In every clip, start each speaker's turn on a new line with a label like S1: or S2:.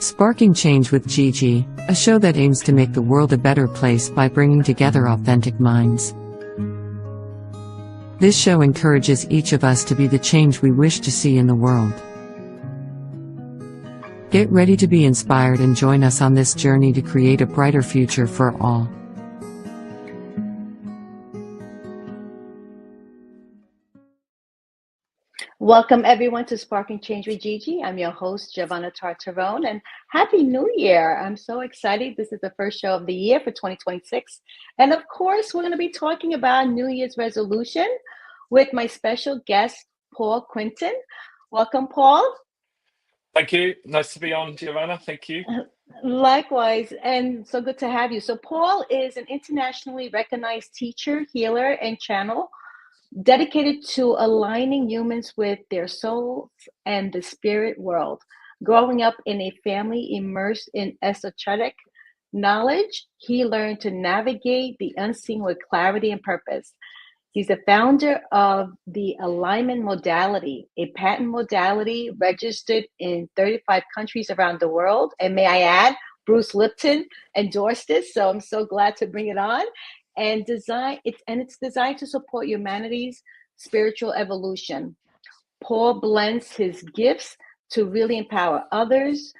S1: Sparking Change with Gigi, a show that aims to make the world a better place by bringing together authentic minds. This show encourages each of us to be the change we wish to see in the world. Get ready to be inspired and join us on this journey to create a brighter future for all.
S2: Welcome everyone to Sparking Change with Gigi. I'm your host, Giovanna Tartarone, and Happy New Year. I'm so excited. This is the first show of the year for 2026. And of course, we're going to be talking about New Year's resolution with my special guest, Paul Quinton. Welcome, Paul.
S3: Thank you. Nice to be on, Giovanna. Thank you.
S2: Likewise, and so good to have you. So Paul is an internationally recognized teacher, healer, and channel dedicated to aligning humans with their souls and the spirit world. Growing up in a family immersed in esoteric knowledge, he learned to navigate the unseen with clarity and purpose. He's the founder of the alignment modality, a patent modality registered in 35 countries around the world. And may I add, Bruce Lipton endorsed this, so I'm so glad to bring it on. And it's designed to support humanity's spiritual evolution. Paul blends his gifts to really empower others,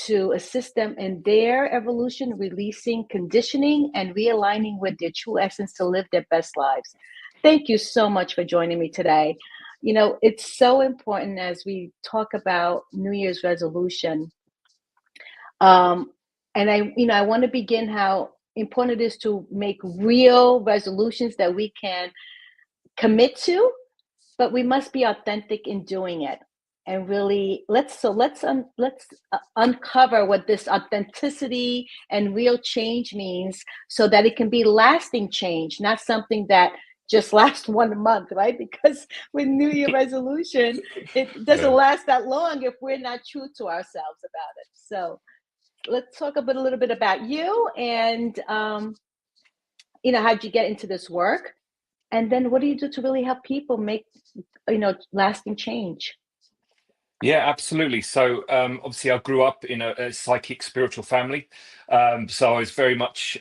S2: to assist them in their evolution, releasing conditioning and realigning with their true essence to live their best lives. Thank you so much for joining me today. You know, it's so important as we talk about New Year's resolution. And I want to begin how important it is to make real resolutions that we can commit to, but we must be authentic in doing it. And really, let's uncover what this authenticity and real change means, so that it can be lasting change, not something that just lasts 1 month, right? Because with New Year resolution, it doesn't last that long if we're not true to ourselves about it. So let's talk a little bit about you and, how'd you get into this work? And then what do you do to really help people make, lasting change?
S3: Yeah, absolutely. So obviously I grew up in a psychic spiritual family. So I was very much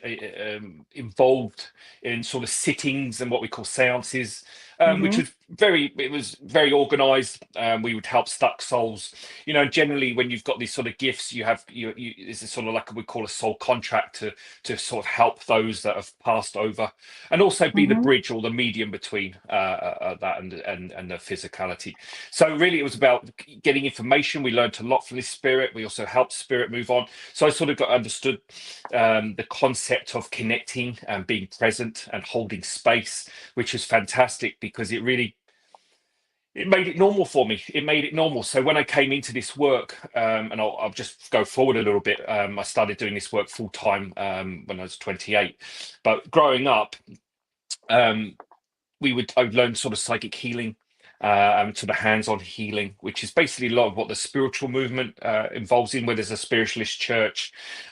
S3: involved in sort of sittings and what we call seances, which
S2: Mm-hmm.
S3: was very organized. We would help stuck souls. Generally when you've got these sort of gifts, this is sort of like we call a soul contract to sort of help those that have passed over, and also be the
S2: Mm-hmm.
S3: bridge or the medium between that and the physicality. So really it was about getting information. We learned a lot from this spirit. We also helped spirit move on. So I sort of got understood the concept of connecting and being present and holding space, which was fantastic because it made it normal for me. It made it normal. So when I came into this work, and I'll just go forward a little bit, I started doing this work full time when I was 28. But growing up, I learned sort of psychic healing, sort of hands-on healing, which is basically a lot of what the spiritual movement involves in, where there's a spiritualist church.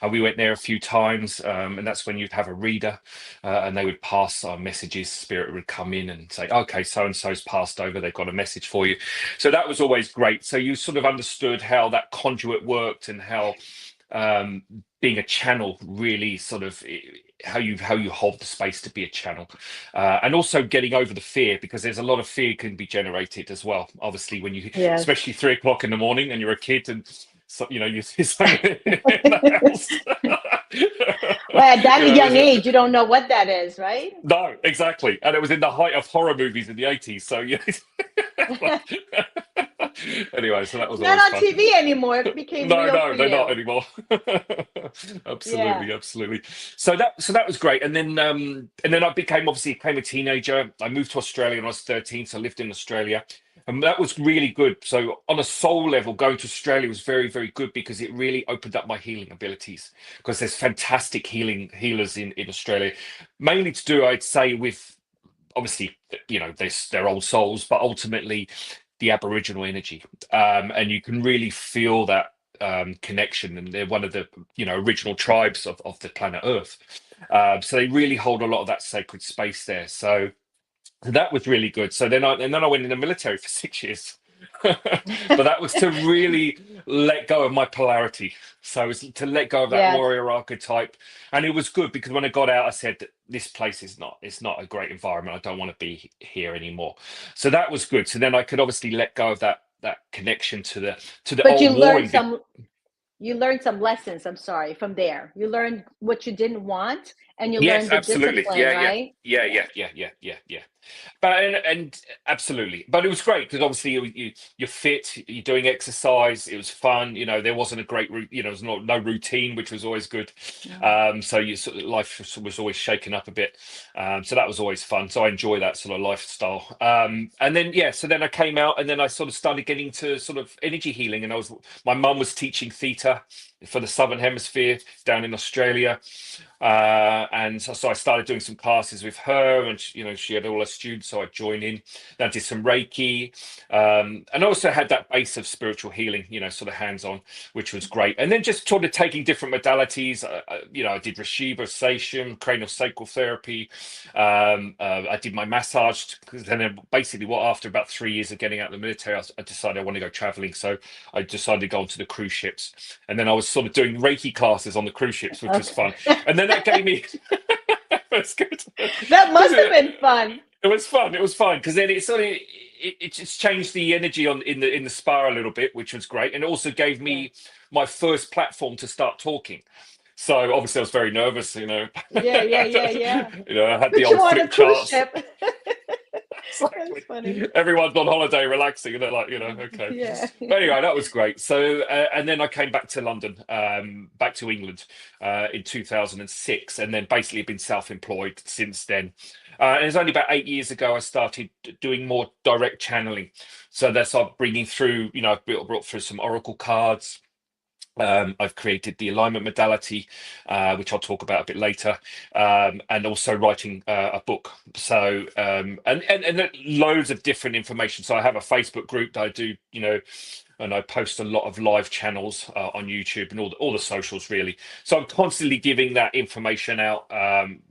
S3: We went there a few times, and that's when you'd have a reader, and they would pass messages. Spirit would come in and say, okay, so-and-so's passed over, they've got a message for you. So that was always great. So you sort of understood how that conduit worked, and how being a channel really sort of how you hold the space to be a channel, and also getting over the fear, because there's a lot of fear can be generated as well, obviously, when you,
S2: Yes.
S3: especially 3 o'clock in the morning and you're a kid, and so you see something in the house.
S2: Well, at that young age, you don't know what that is, right?
S3: No, exactly. And it was in the height of horror movies in the 80s, so yeah. Anyway, so that was
S2: Not
S3: always
S2: on
S3: fun.
S2: TV anymore. It became real
S3: No,
S2: for
S3: they're not
S2: you.
S3: anymore.
S2: Yeah.
S3: Absolutely. So that was great. And then I became a teenager. I moved to Australia when I was 13, so I lived in Australia. And that was really good. So on a soul level, going to Australia was very, very good, because it really opened up my healing abilities. Because there's fantastic healers in Australia, mainly to do, I'd say, with, obviously, they're old souls, but ultimately the Aboriginal energy, and you can really feel that connection. And they're one of the original tribes of the planet Earth, so they really hold a lot of that sacred space there. So that was really good. So then I went in the military for 6 years. But that was to really let go of my polarity. So it was to let go of that
S2: Yes.
S3: warrior archetype. And it was good because when I got out, I said, this place is not, it's not a great environment. I don't want to be here anymore. So that was good. So then I could obviously let go of that connection to the
S2: But
S3: old warring.
S2: you learned some lessons, I'm sorry, from there. You learned what you didn't want and you
S3: Yes,
S2: learned the
S3: absolutely.
S2: discipline,
S3: Yeah, yeah.
S2: right?
S3: Yeah,
S2: Yeah.
S3: yeah, yeah, yeah, yeah, yeah. But and absolutely, but it was great because obviously you're fit, you're doing exercise. It was fun. There wasn't a great there was no routine, which was always good.
S2: Mm.
S3: So you sort of life was always shaken up a bit. So that was always fun. So I enjoy that sort of lifestyle. And then so then I came out and then I sort of started getting to sort of energy healing. And my mum was teaching theta for the Southern Hemisphere down in Australia. And so I started doing some classes with her, and she had all her students, so I joined in. Then I did some Reiki, and also had that base of spiritual healing, sort of hands-on, which was great. And then just sort of taking different modalities. I did Reshiba, Seishin, cranial sacral therapy. I did my massage because then basically, after about 3 years of getting out of the military, I decided I want to go traveling. So I decided to go onto the cruise ships, and then I was sort of doing Reiki classes on the cruise ships, which was fun.
S2: Okay.
S3: And then that gave me that's good.
S2: That
S3: Because
S2: must have been fun.
S3: it was fun. It was fun because then it sort of it just changed the energy in the spa a little bit, which was great, and it also gave
S2: Yeah.
S3: me my first platform to start talking. So obviously I was very nervous,
S2: Yeah, yeah, yeah, yeah.
S3: I had the
S2: But you
S3: old
S2: on a
S3: flip
S2: cruise
S3: charts.
S2: ship. That's
S3: Exactly.
S2: funny.
S3: Everyone's on holiday relaxing, and they're like, okay.
S2: Yeah.
S3: But anyway, that was great. So, and then I came back to London, back to England in 2006, and then basically been self-employed since then. And it was only about 8 years ago I started doing more direct channeling. So that's bringing through, I've brought through some oracle cards. I've created the alignment modality, which I'll talk about a bit later, and also writing a book. So and loads of different information. So I have a Facebook group that I do, and I post a lot of live channels on YouTube and all the socials really. So I'm constantly giving that information out,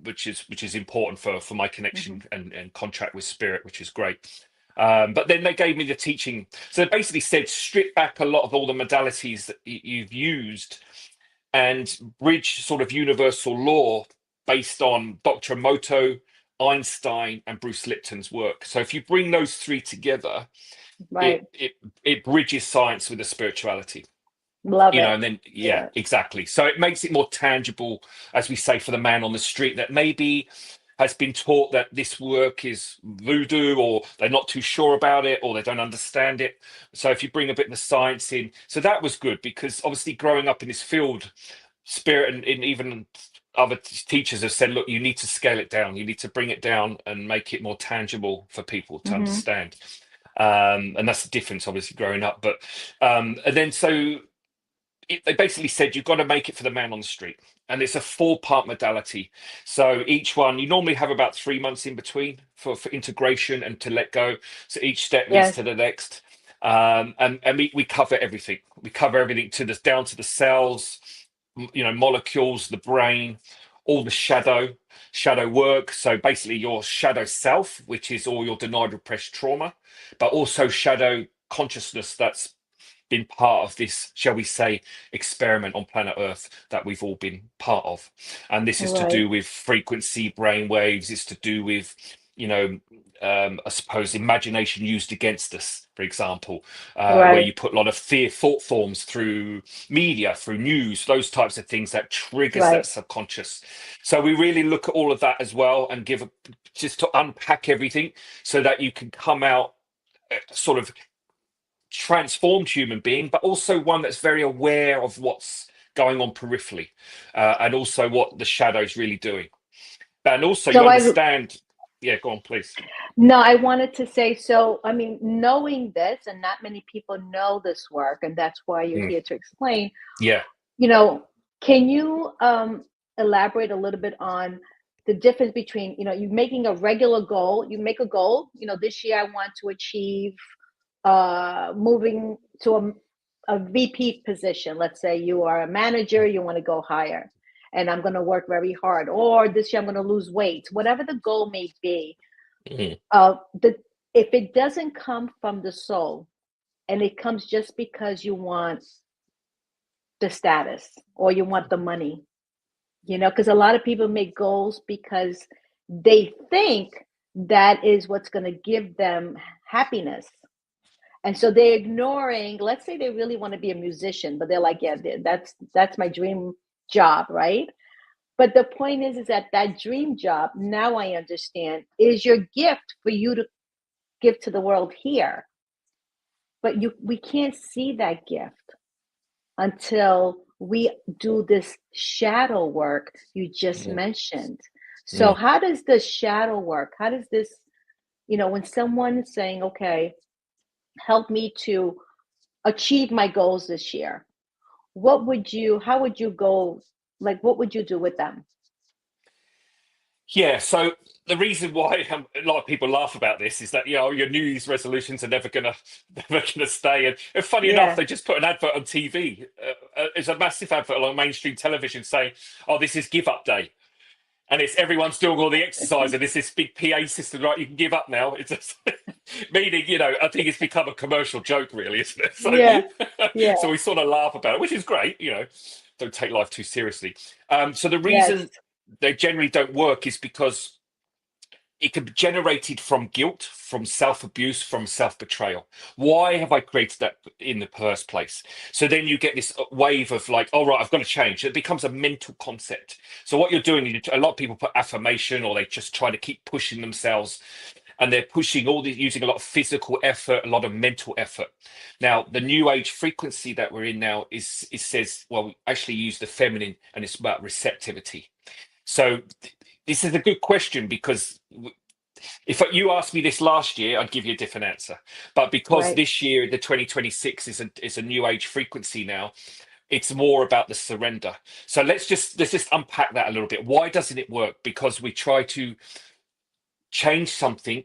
S3: which is important for my
S2: Hmm.
S3: connection and contract with spirit, which is great. But then they gave me the teaching. So they basically said, strip back a lot of all the modalities that you've used and bridge sort of universal law based on Dr. Emoto, Einstein, and Bruce Lipton's work. So if you bring those three together,
S2: Right.
S3: it bridges science with the spirituality.
S2: Love it.
S3: And then
S2: Yeah.
S3: exactly. So it makes it more tangible, as we say, for the man on the street that maybe has been taught that this work is voodoo, or they're not too sure about it, or they don't understand it. So if you bring a bit of the science in, so that was good because obviously growing up in this field, spirit and even other teachers have said, look, you need to scale it down, you need to bring it down and make it more tangible for people to
S2: Hmm.
S3: understand. And that's the difference, obviously, growing up. But and then so they basically said you've got to make it for the man on the street, and it's a 4-part modality. So each one you normally have about 3 months in between for integration and to let go. So each step leads
S2: Yes.
S3: to the next. And we cover everything. We cover everything down to the cells, molecules, the brain, all the shadow work. So basically your shadow self, which is all your denied, repressed trauma, but also shadow consciousness that's been part of this, shall we say, experiment on planet Earth that we've all been part of. And this is to
S2: Right.
S3: do with frequency, brain waves, it's to do with, I suppose, imagination used against us, for example, where
S2: Right.
S3: you put a lot of fear thought forms through media, through news, those types of things that triggers that
S2: Right.
S3: subconscious. So we really look at all of that as well and just to unpack everything so that you can come out sort of transformed human being, but also one that's very aware of what's going on peripherally, and also what the shadow's really doing. And also, you
S2: So I
S3: understand. Yeah, go on, please.
S2: no, I wanted to say, so I mean, knowing this, and not many people know this work, and that's why you're
S3: Mm,
S2: here to explain,
S3: yeah.
S2: you know, can you elaborate a little bit on the difference between, you making a regular goal, you make a goal, this year I want to achieve moving to a VP position. Let's say you are a manager, you want to go higher, and I'm going to work very hard, or this year I'm going to lose weight, whatever the goal may be.
S3: Mm,
S2: Uh, the If it doesn't come from the soul, and it comes just because you want the status or you want the money, because a lot of people make goals because they think that is what's going to give them happiness. And so they're ignoring, let's say they really want to be a musician, but they're like, yeah, that's my dream job, right? But the point is that dream job, now I understand, is your gift for you to give to the world here. But we can't see that gift until we do this shadow work you just mentioned. So how does the shadow work? How does this, when someone's saying, okay, help me to achieve my goals this year, how would you go, like, what would you do with them?
S3: Yeah, so the reason why a lot of people laugh about this is that your New Year's resolutions are never gonna stay. And funny enough,
S2: Yeah.
S3: they just put an advert on TV. It's a massive advert on mainstream television saying, "Oh, this is give up day," and it's everyone's doing all the exercise, and it's this big PA system, right? You can give up now. It's just, meaning, I think it's become a commercial joke, really, isn't it? So,
S2: Yeah. Yeah.
S3: so we sort of laugh about it, which is great. Don't take life too seriously. So the
S2: Yes.
S3: reason they generally don't work is because it can be generated from guilt, from self-abuse, from self-betrayal. Why have I created that in the first place? So then you get this wave of like, oh, right, I've got to change. It becomes a mental concept. So what you're doing, a lot of people put affirmation, or they just try to keep pushing themselves, and they're pushing using a lot of physical effort, a lot of mental effort. Now, the new age frequency that we're in now it says, well, we actually use the feminine, and it's about receptivity. So this is a good question, because if you asked me this last year, I'd give you a different answer. But because
S2: Right.
S3: this year, the 2026 is a new age frequency now, it's more about the surrender. So let's just unpack that a little bit. Why doesn't it work? Because we try to change something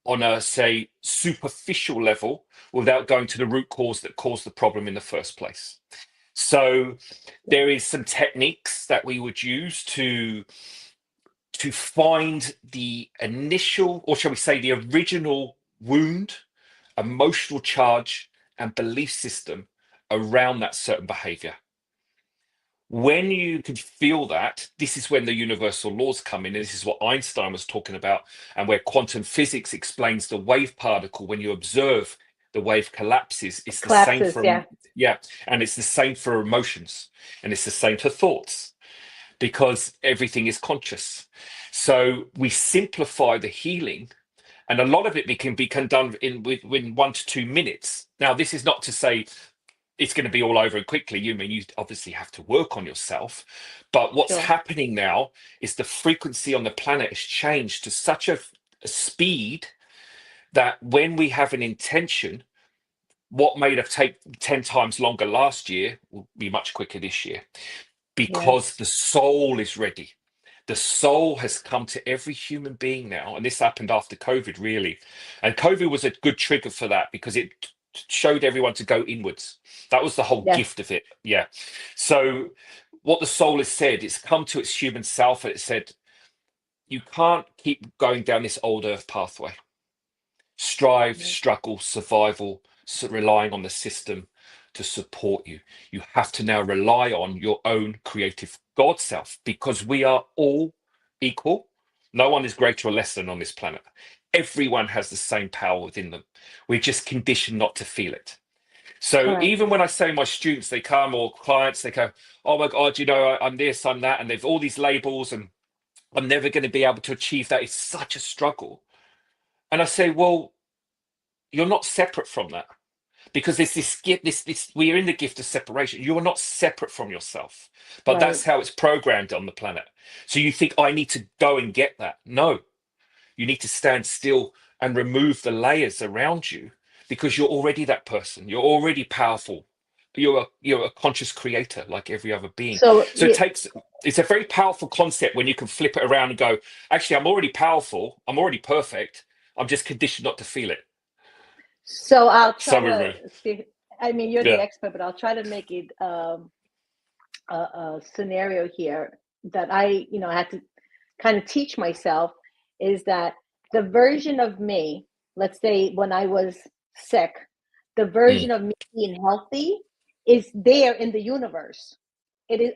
S3: on a, say, superficial level without going to the root cause that caused the problem in the first place. So there is some techniques that we would use to find the initial, or shall we say, the original wound, emotional charge, and belief system around that certain behavior. When you can feel that, this is when the universal laws come in. And this is what Einstein was talking about, and where quantum physics explains the wave particle. When you observe the wave collapses, it's the same
S2: Collapses.
S3: for,
S2: Yeah.
S3: yeah, and it's the same for emotions, and it's the same for thoughts, because everything is conscious. So we simplify the healing, and a lot of it can be done within 1 to 2 minutes. Now, this is not to say it's going to be all over quickly. You obviously have to work on yourself, but what's
S2: Sure.
S3: happening now is the frequency on the planet has changed to such a speed that when we have an intention, what may have taken 10 times longer last year will be much quicker this year,
S2: Yes.
S3: because the soul is ready. The soul has come to every human being now, and this happened after COVID, really. And COVID was a good trigger for that, because it showed everyone to go inwards. That was the whole
S2: Yes.
S3: gift of it. Yeah. So what the soul has said, it's come to its human self, and it said, you can't keep going down this old earth pathway. Strive, struggle, survival, relying on the system to support you. You have to now rely on your own creative God self, because we are all equal. No one is greater or less than on this planet. Everyone has the same power within them. We're just conditioned not to feel it. So
S2: Correct.
S3: even when I say my students, they come, or clients, they go, oh my God, I'm this, I'm that, and they've all these labels, and I'm never going to be able to achieve that. It's such a struggle. And I say, well, you're not separate from that, because there's this gift, this we are in the gift of separation. You are not separate from yourself, but
S2: Right.
S3: that's how it's programmed on the planet. So you think, I need to go and get that. No, you need to stand still and remove the layers around you, because you're already that person. You're already powerful. You're a conscious creator like every other being.
S2: So
S3: So it's a very powerful concept when you can flip it around and go, actually, I'm already powerful. I'm already perfect. I'm just conditioned not to feel it.
S2: I'll try to
S3: Summary.
S2: see. I mean, you're the
S3: Yeah.
S2: expert, but I'll try to make it a scenario here that I had to kind of teach myself, is that the version of me, let's say when I was sick, the version of me being healthy is there in the universe.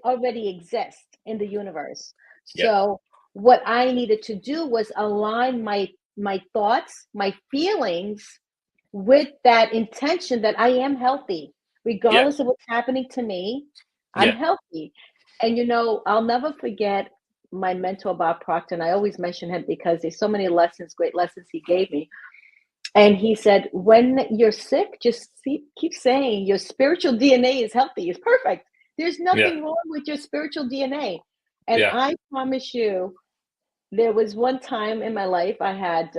S2: Already exists in the universe.
S3: Yeah.
S2: So what I needed to do was align my thoughts, my feelings with that intention that I am healthy, regardless of what's happening to me. I'm healthy. And I'll never forget my mentor, Bob Proctor, and I always mention him because there's so many lessons, great lessons he gave me. And he said, when you're sick, just keep saying your spiritual DNA is healthy, it's perfect. There's nothing wrong with your spiritual DNA. And I promise you, there was one time in my life I had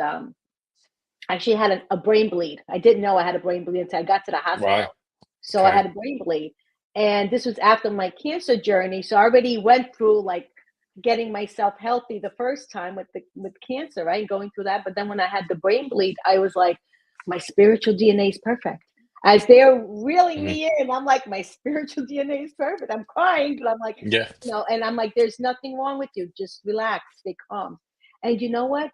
S2: actually had a brain bleed. I didn't know I had a brain bleed until I got to the hospital.
S3: Right.
S2: So I had a brain bleed. And this was after my cancer journey. So I already went through like getting myself healthy the first time with cancer, right? Going through that. But then when I had the brain bleed, I was like, my spiritual DNA is perfect. As they're reeling me in, I'm like, my spiritual DNA is perfect. I'm crying, but I'm like, and I'm like, there's nothing wrong with you. Just relax, stay calm. And you know what?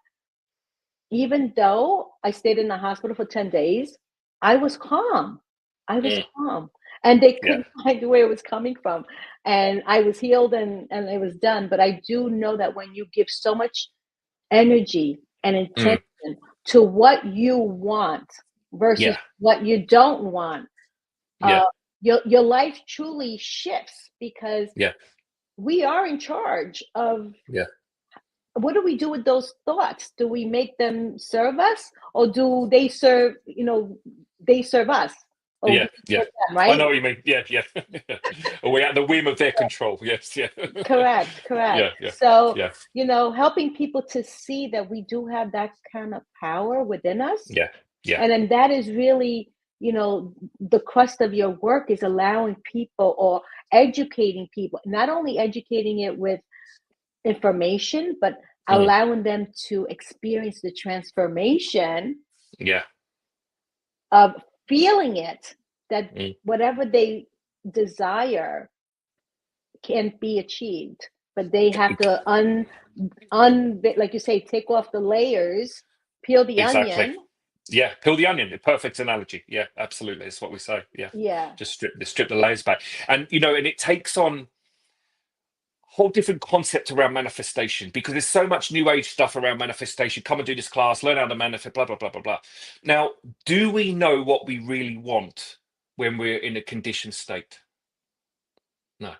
S2: Even though I stayed in the hospital for 10 days, I was calm. I was calm. And they couldn't find where it was coming from. And I was healed and it was done. But I do know that when you give so much energy and intention to what you want versus what you don't want, your life truly shifts because we are in charge of what do we do with those thoughts? Do we make them serve us or do they serve, they serve us? Or
S3: Them,
S2: right?
S3: I know what you mean. Or we're at the whim of their control.
S2: Correct.
S3: Yeah.
S2: So, helping people to see that we do have that kind of power within us. And then that is really, the crust of your work is allowing people or educating people, not only educating it with information, but allowing them to experience the transformation of feeling it, that whatever they desire can be achieved, but they have to like you say, take off the layers, peel the onion.
S3: Peel the onion. The perfect analogy. Yeah, absolutely. It's what we say. Just strip the layers back, and and it takes on whole different concept around manifestation because there's so much new age stuff around manifestation. Come and do this class, learn how to manifest, blah blah blah blah blah. Now, do we know what we really want when we're in a conditioned state? No.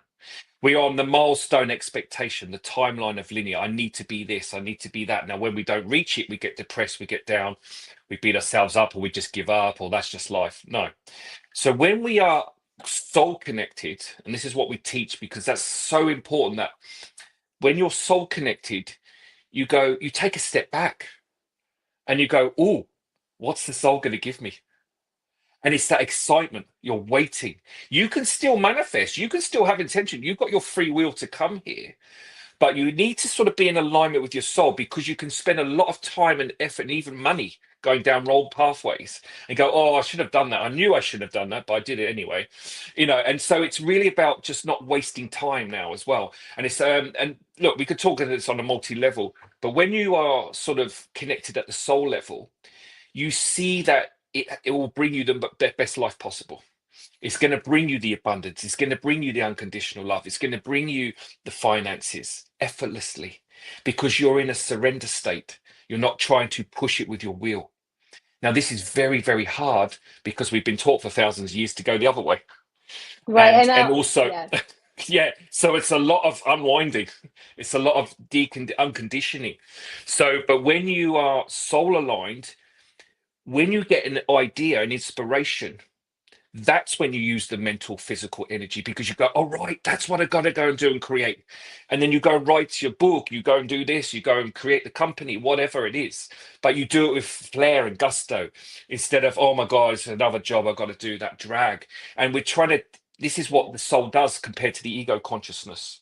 S3: We are on the milestone expectation, the timeline of linear. I need to be this, I need to be that. Now, when we don't reach it, we get depressed, we get down, we beat ourselves up, or we just give up, or that's just life. No. So when we are soul connected, and this is what we teach because that's so important, that when you're soul connected, you take a step back and you go, oh, what's the soul going to give me? And it's that excitement. You're waiting. You can still manifest. You can still have intention. You've got your free will to come here. But you need to sort of be in alignment with your soul because you can spend a lot of time and effort and even money going down wrong pathways and go, oh, I should have done that. I knew I shouldn't have done that, but I did it anyway. And so it's really about just not wasting time now as well. And it's and look, we could talk about this on a multi-level, but when you are sort of connected at the soul level, you see that it will bring you the best life possible. It's going to bring you the abundance. It's going to bring you the unconditional love. It's going to bring you the finances effortlessly because you're in a surrender state. You're not trying to push it with your will. Now, this is very, very hard because we've been taught for thousands of years to go the other way.
S2: Right.
S3: And also, so it's a lot of unwinding. It's a lot of unconditioning. So, but when you are soul aligned, when you get an idea, an inspiration, that's when you use the mental, physical energy because you go, oh, right, that's what I got to go and do and create. And then you go write your book, you go and do this, you go and create the company, whatever it is. But you do it with flair and gusto instead of, oh my God, it's another job, I've got to do that drag. And this is what the soul does compared to the ego consciousness.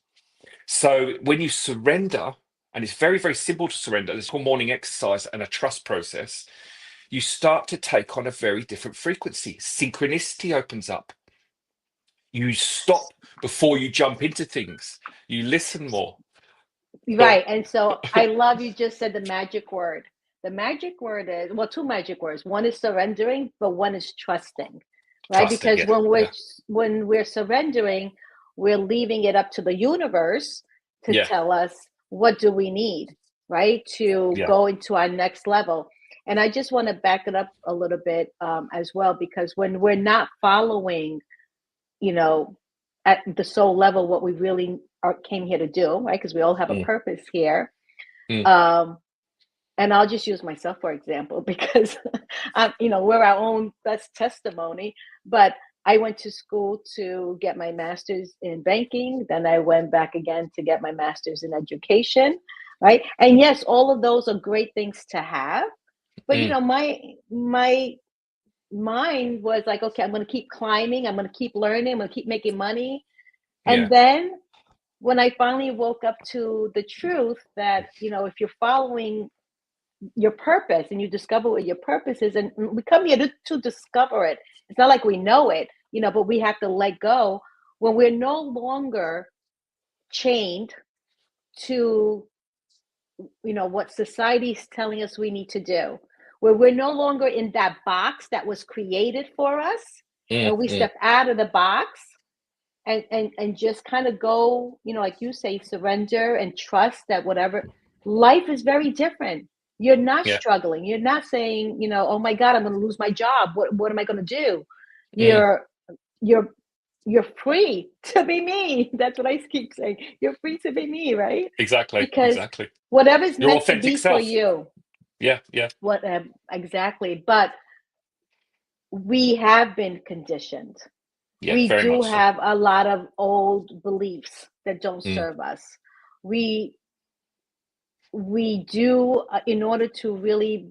S3: So when you surrender, and it's very, very simple to surrender, it's called morning exercise and a trust process, you start to take on a very different frequency. Synchronicity opens up. You stop before you jump into things. You listen more.
S2: Right. And so I love you just said the magic word the magic word is, well, two magic words. One is surrendering, but one is trusting, right?
S3: Trusting,
S2: Because
S3: yeah, yeah,
S2: when we're surrendering, we're leaving it up to the universe to
S3: yeah,
S2: tell us what do we need, right? To
S3: yeah.
S2: go into our next level. And I just want to back it up a little bit as well, because when we're not following, you know, at the soul level, what we really came here to do, right? Because we all have a
S3: Mm,
S2: purpose here.
S3: mm,
S2: Um, and I'll just use myself for example, because we're our own best testimony. But I went to school to get my master's in banking. Then I went back again to get my master's in education, right? And yes, all of those are great things to have. But
S3: mm,
S2: my mind was like, okay, I'm going to keep climbing. I'm going to keep learning. I'm going to keep making money.
S3: yeah,
S2: And then when I finally woke up to the truth that, if you're following your purpose and you discover what your purpose is, and we come here to discover it. It's not like we know it, but we have to let go when we're no longer chained to, what society's telling us we need to do, where we're no longer in that box that was created for us,
S3: mm,
S2: and we
S3: mm,
S2: step out of the box and just kind of go, like you say, surrender and trust that whatever, life is very different. You're not
S3: yeah,
S2: struggling. You're not saying, oh my God, I'm going to lose my job. What am I going to do?
S3: mm,
S2: You're you're you're free to be me. That's what I keep saying. You're free to be me, right?
S3: exactly,
S2: Because
S3: exactly.
S2: whatever's
S3: Your
S2: meant to
S3: authentic
S2: be for
S3: self.
S2: you,
S3: Yeah, yeah,
S2: what exactly. But we have been conditioned.
S3: yeah,
S2: We
S3: very
S2: do
S3: much so.
S2: have a lot of old beliefs that don't
S3: Mm,
S2: serve us. We do, in order to really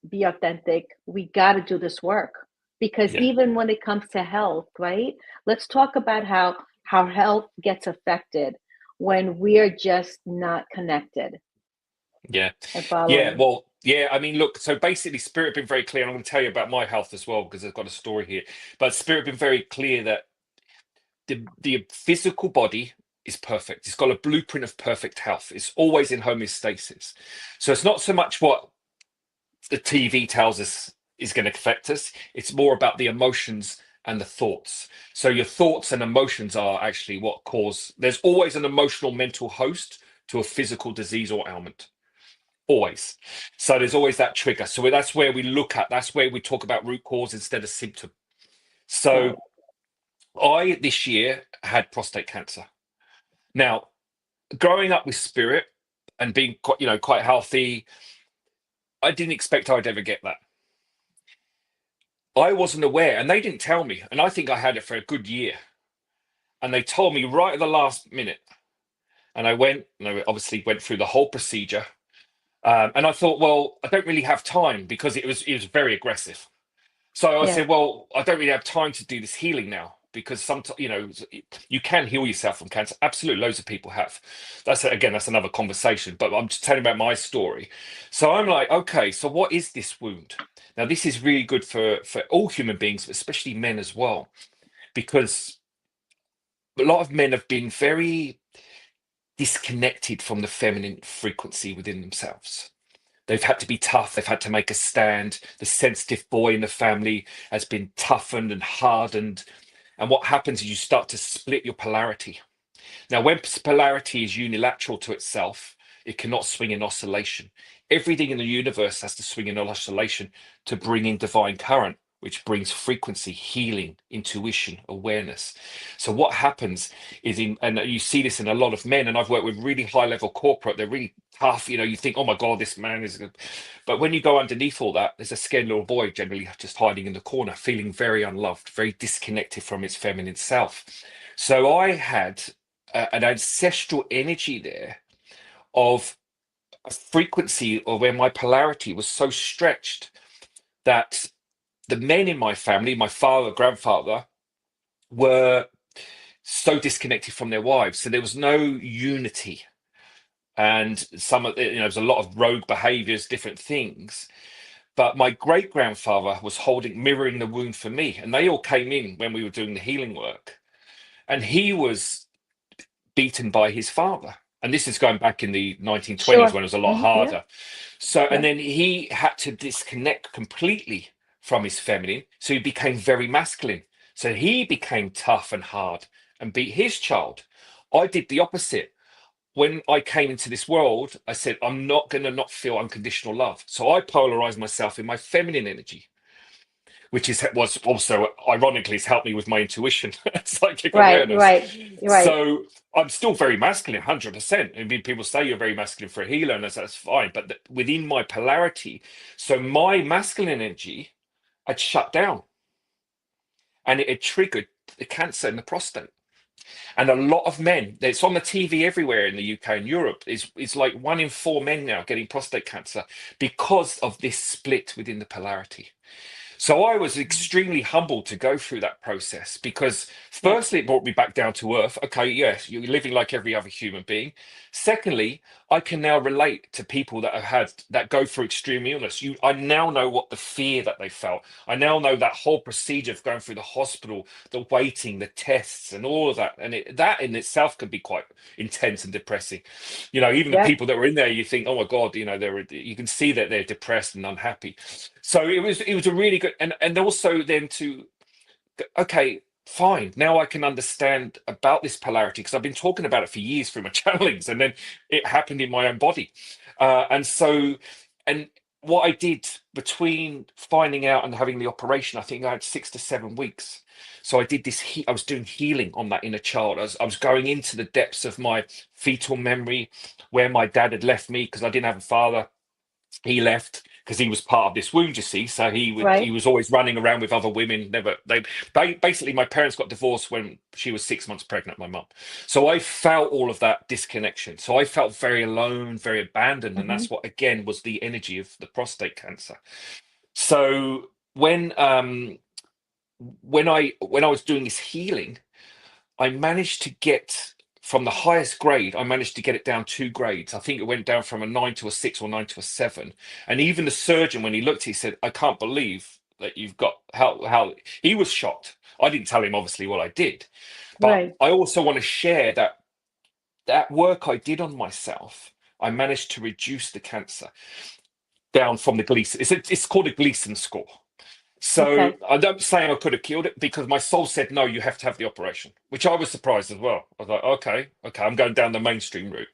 S2: be authentic, we got to do this work, because
S3: yeah,
S2: even when it comes to health, right? Let's talk about how health gets affected when we're just not connected
S3: yeah,
S2: and
S3: yeah.
S2: following.
S3: Well, yeah. I mean, look. So basically, Spirit been very clear, and I'm going to tell you about my health as well because I've got a story here. But Spirit been very clear that the physical body is perfect. It's got a blueprint of perfect health. It's always in homeostasis. So it's not so much what the TV tells us is going to affect us. It's more about the emotions and the thoughts. So your thoughts and emotions are actually what cause. There's always an emotional mental host to a physical disease or ailment. Always. So there's always that trigger. So that's where we look at. That's where we talk about root cause instead of symptom. So
S2: Right.
S3: I this year had prostate cancer. Now, growing up with Spirit and being quite healthy, I didn't expect I'd ever get that. I wasn't aware, and they didn't tell me. And I think I had it for a good year. And they told me right at the last minute. And I went, and I obviously went through the whole procedure. And I thought, well, I don't really have time because it was very aggressive. So I
S2: Yeah.
S3: said, well, I don't really have time to do this healing now because sometimes, you can heal yourself from cancer. Absolutely, loads of people have. That's another conversation. But I'm just telling about my story. So I'm like, okay, so what is this wound? Now, this is really good for all human beings, but especially men as well, because a lot of men have been very disconnected from the feminine frequency within themselves. They've had to be tough. They've had to make a stand. The sensitive boy in the family has been toughened and hardened. And what happens is you start to split your polarity. Now, when polarity is unilateral to itself, it cannot swing in oscillation. Everything in the universe has to swing in oscillation to bring in divine current, which brings frequency, healing, intuition, awareness. So what happens is and you see this in a lot of men, and I've worked with really high level corporate, they're really tough, you think, oh my God, this man is good. But when you go underneath all that, there's a scared little boy generally just hiding in the corner, feeling very unloved, very disconnected from its feminine self. So I had an ancestral energy there of a frequency or where my polarity was so stretched that the men in my family, my father, grandfather, were so disconnected from their wives. So there was no unity. And some of there was a lot of rogue behaviors, different things. But my great grandfather was mirroring the wound for me. And they all came in when we were doing the healing work. And he was beaten by his father. And this is going back in the 1920s
S2: Sure.
S3: when it was a lot
S2: Yeah.
S3: harder. So, and
S2: Yep.
S3: then he had to disconnect completely from his feminine. So he became very masculine. So he became tough and hard and beat his child. I did the opposite. When I came into this world, I said, I'm not going to not feel unconditional love. So I polarized myself in my feminine energy, which was also ironically has helped me with my intuition, psychic
S2: Right.
S3: awareness.
S2: Right. Right.
S3: So I'm still very masculine, 100%. I mean, people say you're very masculine for a healer, and that's fine. But within my polarity, so my masculine energy had shut down, and it had triggered the cancer in the prostate. And a lot of men, it's on the TV everywhere in the UK and Europe, is like 1 in 4 men now getting prostate cancer because of this split within the polarity. So I was extremely humbled to go through that process because,
S2: Yep.
S3: firstly, it brought me back down to earth. Okay, yes, you're living like every other human being. Secondly, I can now relate to people that that go through extreme illness. I now know what the fear that they felt. I now know that whole procedure of going through the hospital, the waiting, the tests, and all of that. And that in itself can be quite intense and depressing. Even the
S2: Yep.
S3: people that were in there, you think, oh my God, you can see that they're depressed and unhappy. So it was a really good, and also then to, okay, fine, now I can understand about this polarity because I've been talking about it for years through my channelings, and then it happened in my own body. And what I did between finding out and having the operation, I think I had 6 to 7 weeks. So I did this. I was doing healing on that inner child. I was going into the depths of my fetal memory, where my dad had left me because I didn't have a father. He left because he was part of this wound, you see. So he
S2: Right.
S3: was always running around with other women. Never basically, my parents got divorced when she was 6 months pregnant, my mum. So I felt all of that disconnection. So I felt very alone, very abandoned, and
S2: Hmm.
S3: that's what again was the energy of the prostate cancer. So when I was doing this healing, I managed to get from the highest grade, I managed to get it down 2 grades. I think it went down from a 9 to a 6 or 9 to a 7. And even the surgeon, when he looked, he said, I can't believe that you've got how he was shocked. I didn't tell him obviously what I did, but
S2: Right.
S3: I also want to share that work I did on myself. I managed to reduce the cancer down from the Gleason. It's called a Gleason score. So
S2: Okay.
S3: I don't say I could have killed it because my soul said, no, you have to have the operation, which I was surprised as well. I was like, okay, I'm going down the mainstream route.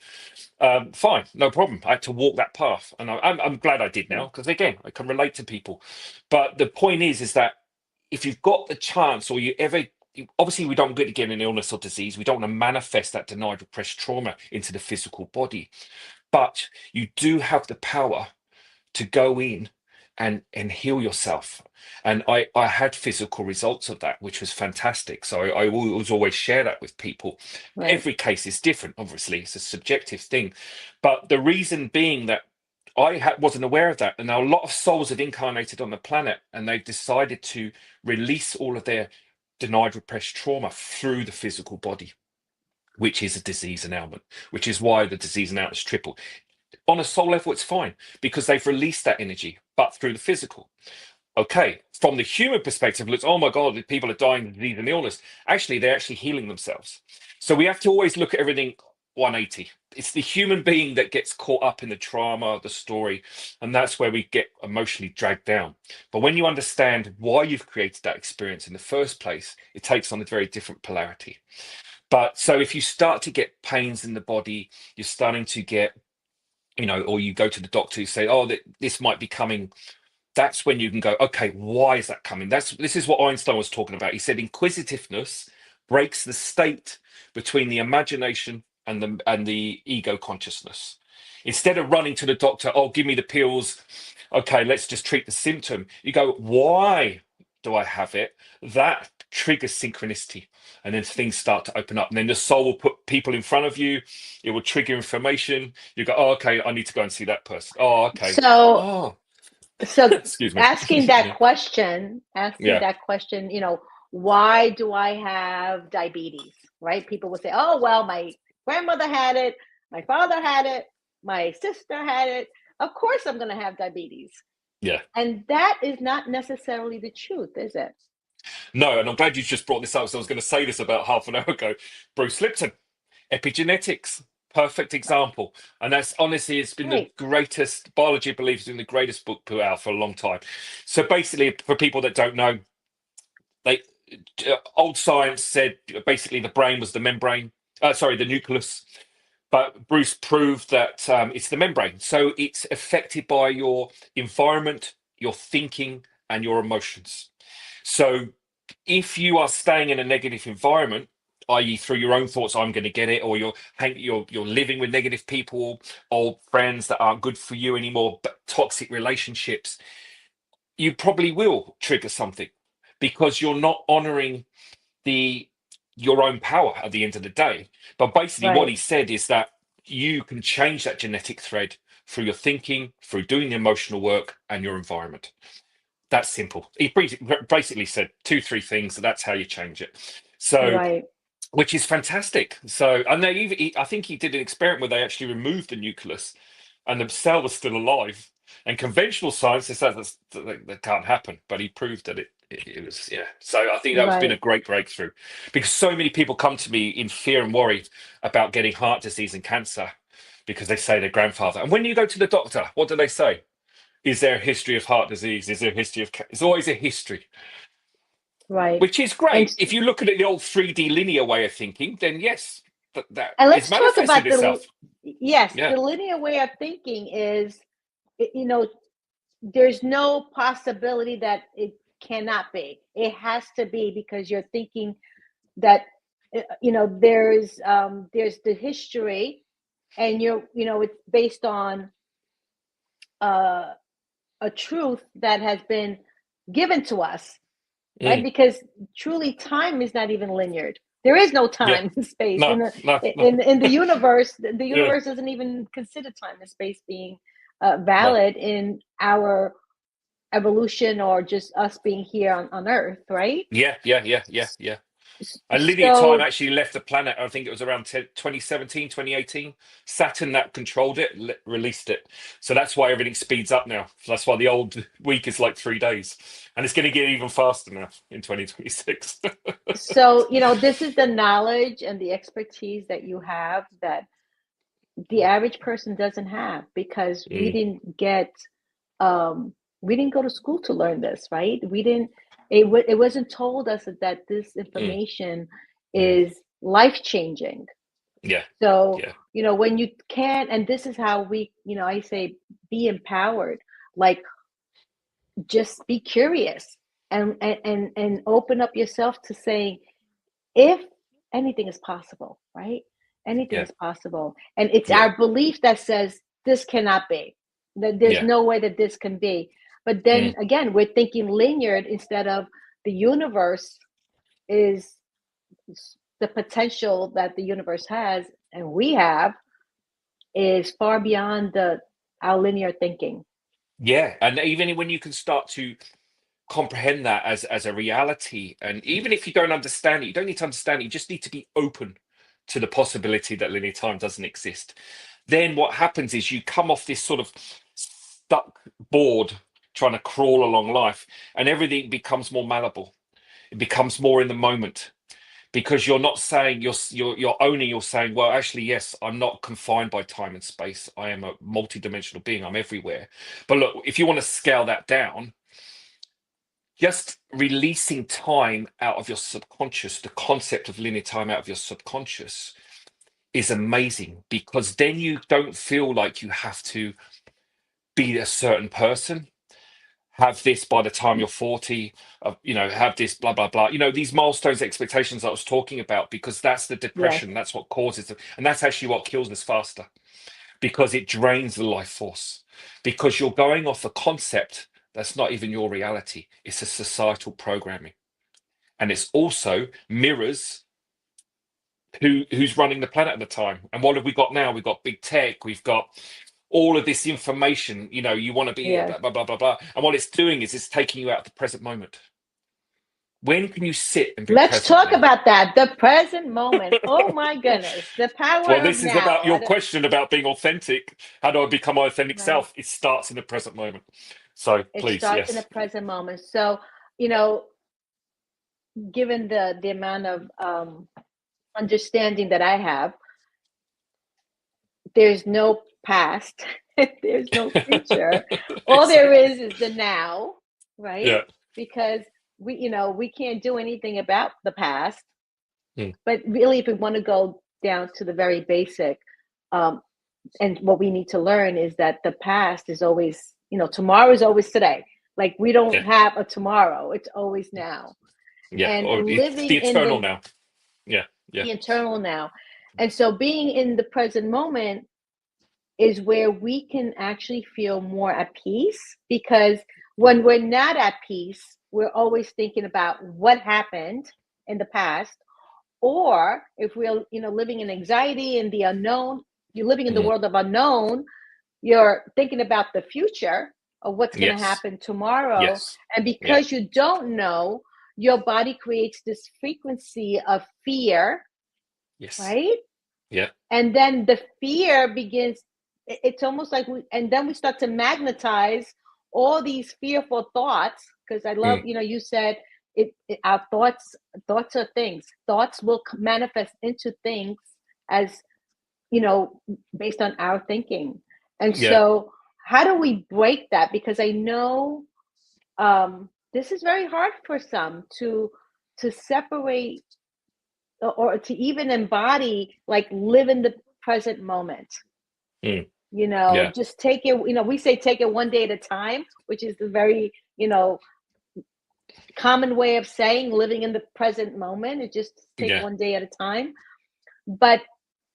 S3: Fine, no problem. I had to walk that path. And I'm glad I did
S2: Yeah.
S3: now because, again, I can relate to people. But the point is that if you've got the chance or obviously we don't get an illness or disease. We don't want to manifest that denied, repressed trauma into the physical body. But you do have the power to go in and heal yourself. And I had physical results of that, which was fantastic. So I always share that with people.
S2: Right.
S3: Every case is different, obviously, it's a subjective thing. But the reason being that wasn't aware of that. And now a lot of souls have incarnated on the planet and they've decided to release all of their denied, repressed trauma through the physical body, which is a disease and ailment, which is why the disease and ailment is triple. On a soul level, it's fine because they've released that energy, but through the physical. Okay, from the human perspective, it looks, oh my God, people are dying of disease and illness. Actually, they're actually healing themselves. So we have to always look at everything 180. It's the human being that gets caught up in the trauma, the story, and that's where we get emotionally dragged down. But when you understand why you've created that experience in the first place, it takes on a very different polarity. But so if you start to get pains in the body, you're starting to get or you go to the doctor, you say, oh, this might be coming. That's when you can go, okay, why is that coming? This is what Einstein was talking about. He said inquisitiveness breaks the state between the imagination and the ego consciousness. Instead of running to the doctor, oh, give me the pills. Okay, let's just treat the symptom. You go, why do I have it? That triggers synchronicity. And then things start to open up. And then the soul will put people in front of you. It will trigger information. You go, oh, okay, I need to go and see that person. Oh, okay.
S2: So,
S3: Oh,
S2: so
S3: excuse me.
S2: asking that
S3: Yeah.
S2: question,
S3: Yeah.
S2: why do I have diabetes? Right? People would say, oh, well, my grandmother had it, my father had it, my sister had it. Of course, I'm going to have diabetes.
S3: Yeah.
S2: And that is not necessarily the truth, is it?
S3: No, and I'm glad you just brought this up. So I was going to say this about half an hour ago. Bruce Lipton, epigenetics. Perfect example. And that's honestly, it's been the
S2: Right.
S3: greatest, biology believes in the greatest book put out for a long time. So basically, for people that don't know, they old science said basically the brain was the membrane, sorry, the nucleus. But Bruce proved that it's the membrane. So it's affected by your environment, your thinking, and your emotions. So if you are staying in a negative environment, i.e., through your own thoughts, I'm going to get it, or you're living with negative people, old friends that aren't good for you anymore, but toxic relationships, you probably will trigger something because you're not honoring the your own power at the end of the day. But basically, what
S2: Right.
S3: he said is that you can change that genetic thread through your thinking, through doing the emotional work, and your environment. That's simple. He basically said two, three things. So that's how you change it. So,
S2: Right.
S3: which is fantastic. So, and I think he did an experiment where they actually removed the nucleus, and the cell was still alive. And conventional science says that can't happen, but he proved that it was, yeah. So I think that has been a
S2: Right.
S3: great breakthrough because so many people come to me in fear and worry about getting heart disease and cancer because they say their grandfather. And when you go to the doctor, what do they say? Is there a history of heart disease? Is there a history of It's always a history,
S2: Right.
S3: which is
S2: And
S3: great. If you look at it the old 3D linear way of thinking, then yes, that
S2: and
S3: is
S2: let's talk
S3: manifested
S2: about
S3: itself.
S2: yes,
S3: Yeah.
S2: the linear way of thinking is, you know, there's no possibility that it cannot be. It has to be because you're thinking that, there's the history, and it's based on uh, a truth that has been given to us, right?
S3: Mm.
S2: Because truly, time is not even linear. There is no
S3: Yeah.
S2: time and space
S3: No,
S2: in the
S3: no, no.
S2: in the universe. The
S3: Yeah.
S2: universe doesn't even consider time and space being
S3: No.
S2: valid in our evolution, or just us being here on Earth, right?
S3: Yeah, yeah, yeah, yeah, yeah. And linear time
S2: So,
S3: actually left the planet, I think it was around 2017, 2018. Saturn that controlled it, released it. So that's why everything speeds up now. That's why the old week is like 3 days. And it's going to get even faster now in 2026.
S2: this is the knowledge and the expertise that you have that the average person doesn't have, because
S3: Mm,
S2: um, we didn't go to school to learn this, right? We didn't. It wasn't told us that this
S3: mm,
S2: information
S3: mm.
S2: is life changing.
S3: Yeah,
S2: So,
S3: yeah,
S2: when you can, and this is how I say, be empowered. Like, just be curious, and open up yourself to saying, if anything is possible, right? Anything
S3: yeah,
S2: is possible. And it's
S3: yeah,
S2: our belief that says this cannot be, that there's
S3: yeah.
S2: no way that this can be. But then
S3: Mm.
S2: again, we're thinking linear instead of the universe is the potential that the universe has, and we have, is far beyond our linear thinking.
S3: Yeah. And even when you can start to comprehend that as a reality, and even if you don't understand it, you don't need to understand it, you just need to be open to the possibility that linear time doesn't exist. Then what happens is you come off this sort of stuck board trying to crawl along life, and everything becomes more malleable. It becomes more in the moment because you're not saying you're owning. You're saying, well, actually, yes, I'm not confined by time and space. I am a multidimensional being. I'm everywhere. But look, if you want to scale that down, just releasing time out of your subconscious, the concept of linear time out of your subconscious is amazing, because then you don't feel like you have to be a certain person, have this by the time you're 40, have this blah blah blah, these milestones, expectations I was talking about, because that's the
S2: Yes.
S3: depression, that's what causes it, and that's actually what kills us faster, because it drains the life force, because you're going off a concept that's not even your reality. It's a societal programming, and it's also mirrors who's running the planet at the time. And what have we got now? We've got big tech, we've got all of this information. You want to be
S2: Yes.
S3: blah blah blah blah blah, and what it's doing is it's taking you out of the present moment. When can you sit and be
S2: Let's
S3: present
S2: talk
S3: now?
S2: about that. The present moment. Oh my goodness. The
S3: Well,
S2: power of
S3: this is about
S2: now.
S3: your question about being authentic. How do I become my authentic
S2: Right.
S3: self? It starts in the present moment. So
S2: It
S3: please,
S2: starts in the
S3: yes.
S2: present moment. So, you know, given the amount of understanding that I have, there's no past, there's no future. All there
S3: Exactly.
S2: is the now, right?
S3: Yeah.
S2: Because we can't do anything about the past.
S3: Mm.
S2: But really, if we want to go down to the very basic, um, and what we need to learn is that the past is always, tomorrow is always today. Like we don't
S3: Yeah.
S2: have a tomorrow; it's always now.
S3: Yeah.
S2: And
S3: Or it's the
S2: living in
S3: eternal now. Yeah. Yeah.
S2: the eternal now, and so being in the present moment is where we can actually feel more at peace. Because when we're not at peace, we're always thinking about what happened in the past. Or if we're, living in anxiety and the unknown, you're living in the
S3: Mm.
S2: world of unknown, you're thinking about the future of what's going to
S3: Yes.
S2: happen tomorrow.
S3: Yes.
S2: And
S3: Yeah.
S2: because you don't know, your body creates this frequency of fear,
S3: Yes.
S2: right?
S3: Yeah.
S2: And then the fear begins, it's almost like and then we start to magnetize all these fearful thoughts. Because I love,
S3: Mm.
S2: you said our thoughts are things. Thoughts will manifest into things as, based on our thinking. And
S3: Yeah.
S2: so how do we break that? Because I know, this is very hard for some to separate, or to even embody, like live in the present moment.
S3: Mm. Yeah.
S2: Just take it, we say take it one day at a time, which is the very, common way of saying living in the present moment. It just take
S3: Yeah.
S2: one day at a time. But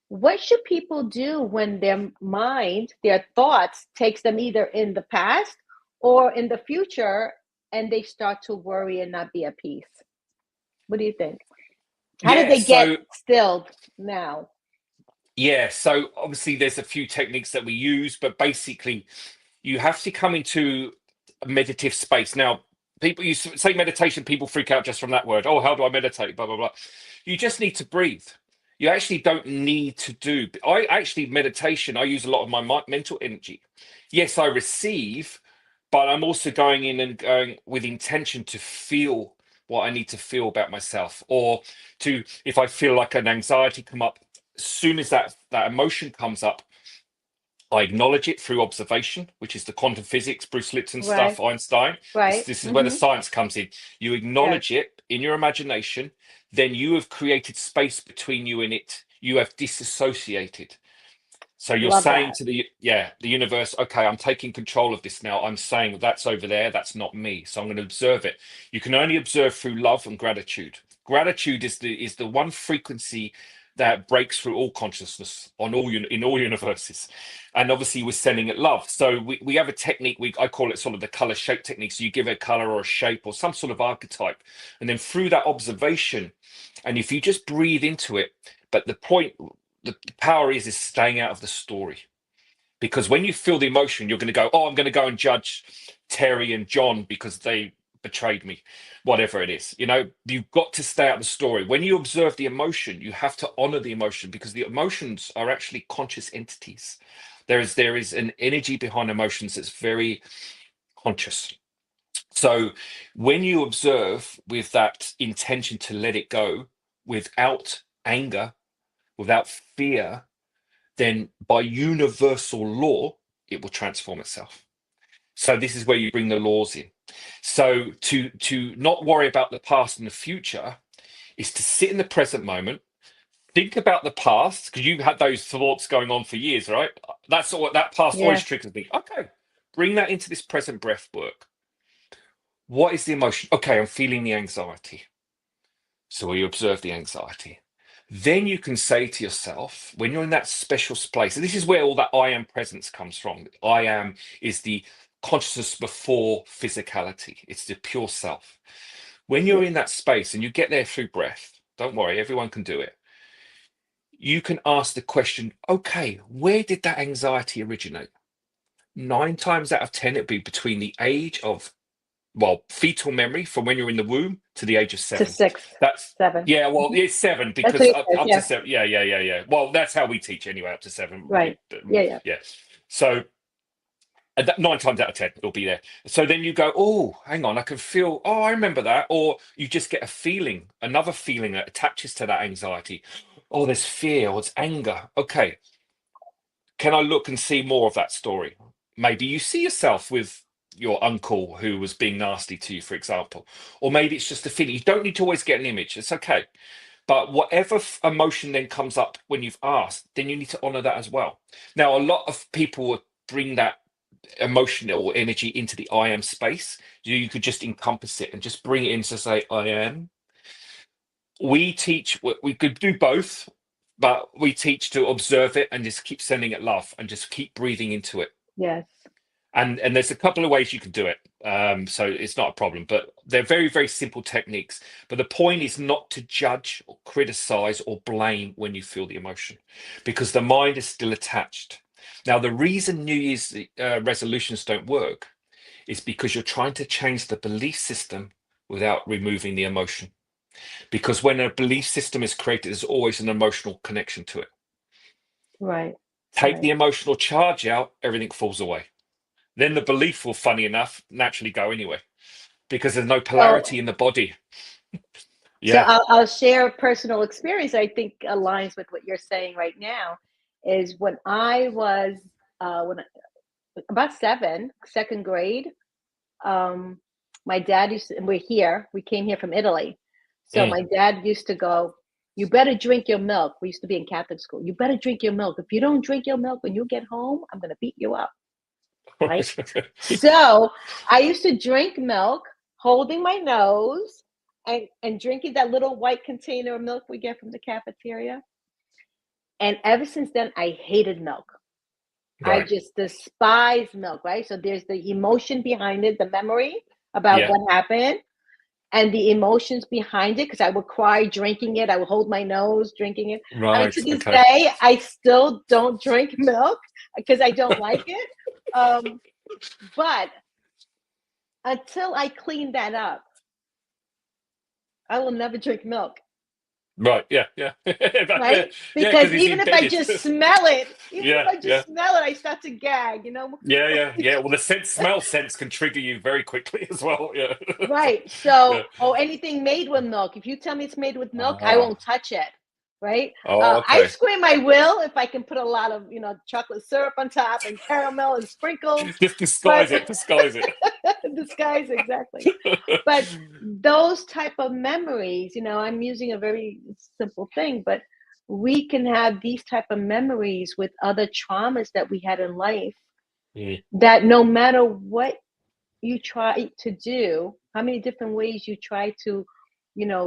S2: what should people do when their mind, their thoughts takes them either in the past or in the future, and they start to worry and not be at peace? What do you think? How did
S3: Yeah.
S2: they get
S3: So
S2: stilled now?
S3: yeah. So obviously there's a few techniques that we use, but basically you have to come into a meditative space. Now, people, you say meditation, people freak out just from that word. Oh, how do I meditate? Blah, blah, blah. You just need to breathe. You actually don't need to do. Meditation, I use a lot of my mental energy. Yes, I receive, but I'm also going in and going with intention to feel what I need to feel about myself, or to, if I feel like an anxiety come up, as soon as that emotion comes up, I acknowledge it through observation, which is the quantum physics, Bruce Lipton
S2: Right,
S3: stuff, Einstein. This,
S2: right.
S3: this is where the
S2: Mm-hmm.
S3: science comes in. You
S2: Yes.
S3: acknowledge it in your imagination, then you have created space between you and it. You have disassociated. So you're
S2: Love
S3: saying
S2: that.
S3: to the universe, okay, I'm taking control of this now. I'm saying that's over there, that's not me. So I'm going to observe it. You can only observe through love and gratitude. Gratitude is the one frequency that breaks through all consciousness in all universes. And obviously we're sending it love. So we have a technique, I call it sort of the color shape technique. So you give it a color or a shape or some sort of archetype. And then through that observation, and if you just breathe into it, but the power is staying out of the story. Because when you feel the emotion, you're going to go, oh, I'm going to go and judge Terry and John because they betrayed me, whatever it is. You've got to stay out of the story. When you observe the emotion, you have to honor the emotion, because the emotions are actually conscious entities. There is an energy behind emotions that's very conscious. So when you observe with that intention to let it go, without anger, without fear, then by universal law, it will transform itself. So this is where you bring the laws in. So to not worry about the past and the future is to sit in the present moment, think about the past, because you've had those thoughts going on for years, right? That's all. That past always
S2: Yes.
S3: triggers me. Okay, bring that into this present breath work. What is the emotion? Okay, I'm feeling the anxiety. So you observe the anxiety. Then you can say to yourself, when you're in that special place, and this is where all that I am presence comes from. I am is the consciousness before physicality. It's the pure self. When you're
S2: Yeah.
S3: in that space and you get there through breath, don't worry, everyone can do it. You can ask the question, okay, where did that anxiety originate? 9 times out of 10, it'd be between the age of, well, fetal memory from when you're in the womb to the age of
S2: To
S3: 7.
S2: six,
S3: That's,
S2: seven.
S3: yeah, well,
S2: Mhm.
S3: it's 7
S2: That's what
S3: because
S2: it
S3: up,
S2: says.
S3: up to
S2: Yeah.
S3: 7. Yeah, yeah, yeah, yeah. Well, that's how we teach anyway, up to 7.
S2: Right. Yeah. Yeah.
S3: Yeah. So 9 times out of 10, it'll be there. So then you go, oh, hang on, I can feel, oh, I remember that. Or you just get a feeling, another feeling that attaches to that anxiety. Oh, there's fear or it's anger. Okay. Can I look and see more of that story? Maybe you see yourself with your uncle who was being nasty to you, for example, or maybe it's just a feeling. You don't need to always get an image. It's okay. But whatever emotion then comes up when you've asked, then you need to honor that as well. Now, a lot of people would bring that emotional energy into the I am space. You could just encompass it and just bring it in to say, I am. We teach, we could do both, but we teach to observe it and just keep sending it love and just keep breathing into it.
S2: Yes.
S3: And there's a couple of ways you can do it. So it's not a problem, but they're very, very simple techniques. But the point is not to judge or criticize or blame when you feel the emotion, because the mind is still attached. Now, the reason New Year's resolutions don't work is because you're trying to change the belief system without removing the emotion. Because when a belief system is created, there's always an emotional connection to it.
S2: Right.
S3: Take the emotional charge out, everything falls away. Then the belief will, funny enough, naturally go anyway, because there's no polarity in the body.
S2: So
S3: Yeah.
S2: I'll share a personal experience I think aligns with what you're saying right now. Is when I was about 7, second grade, my dad used to, and we came here from Italy. So my dad used to go, you better drink your milk. We used to be in Catholic school. You better drink your milk. If you don't drink your milk when you get home, I'm going to beat you up. Right. So I used to drink milk, holding my nose and drinking that little white container of milk we get from the cafeteria. And ever since then, I hated milk. I
S3: Right.
S2: just despise milk, right? So there's the emotion behind it, the memory about
S3: Yeah.
S2: what happened, and the emotions behind it, because I would cry drinking it. I would hold my nose drinking it. I mean,
S3: Right.
S2: to this
S3: Okay.
S2: day, I still don't drink milk because I don't like it. But until I clean that up, I will never drink milk.
S3: Right. Yeah. Yeah. Yeah.
S2: Right?
S3: Yeah. Because
S2: Because
S3: it's
S2: even if I
S3: embedded.
S2: just smell it,
S3: Yeah. Yeah.
S2: I start to gag,
S3: Yeah. Yeah. Yeah. Well, the smell sense can trigger you very quickly as well. Yeah.
S2: Right.
S3: Yeah.
S2: So, or anything made with milk. If you tell me it's made with milk, I
S3: Ah.
S2: won't touch it. Right.
S3: Oh, okay.
S2: Ice cream, I will if I can put a lot of, chocolate syrup on top and caramel and sprinkles.
S3: Just
S2: But
S3: disguise it. Disguise it.
S2: disguise, exactly. But those type of memories, I'm using a very simple thing, but we can have these type of memories with other traumas that we had in life, that no matter what you try to do, how many different ways you try to,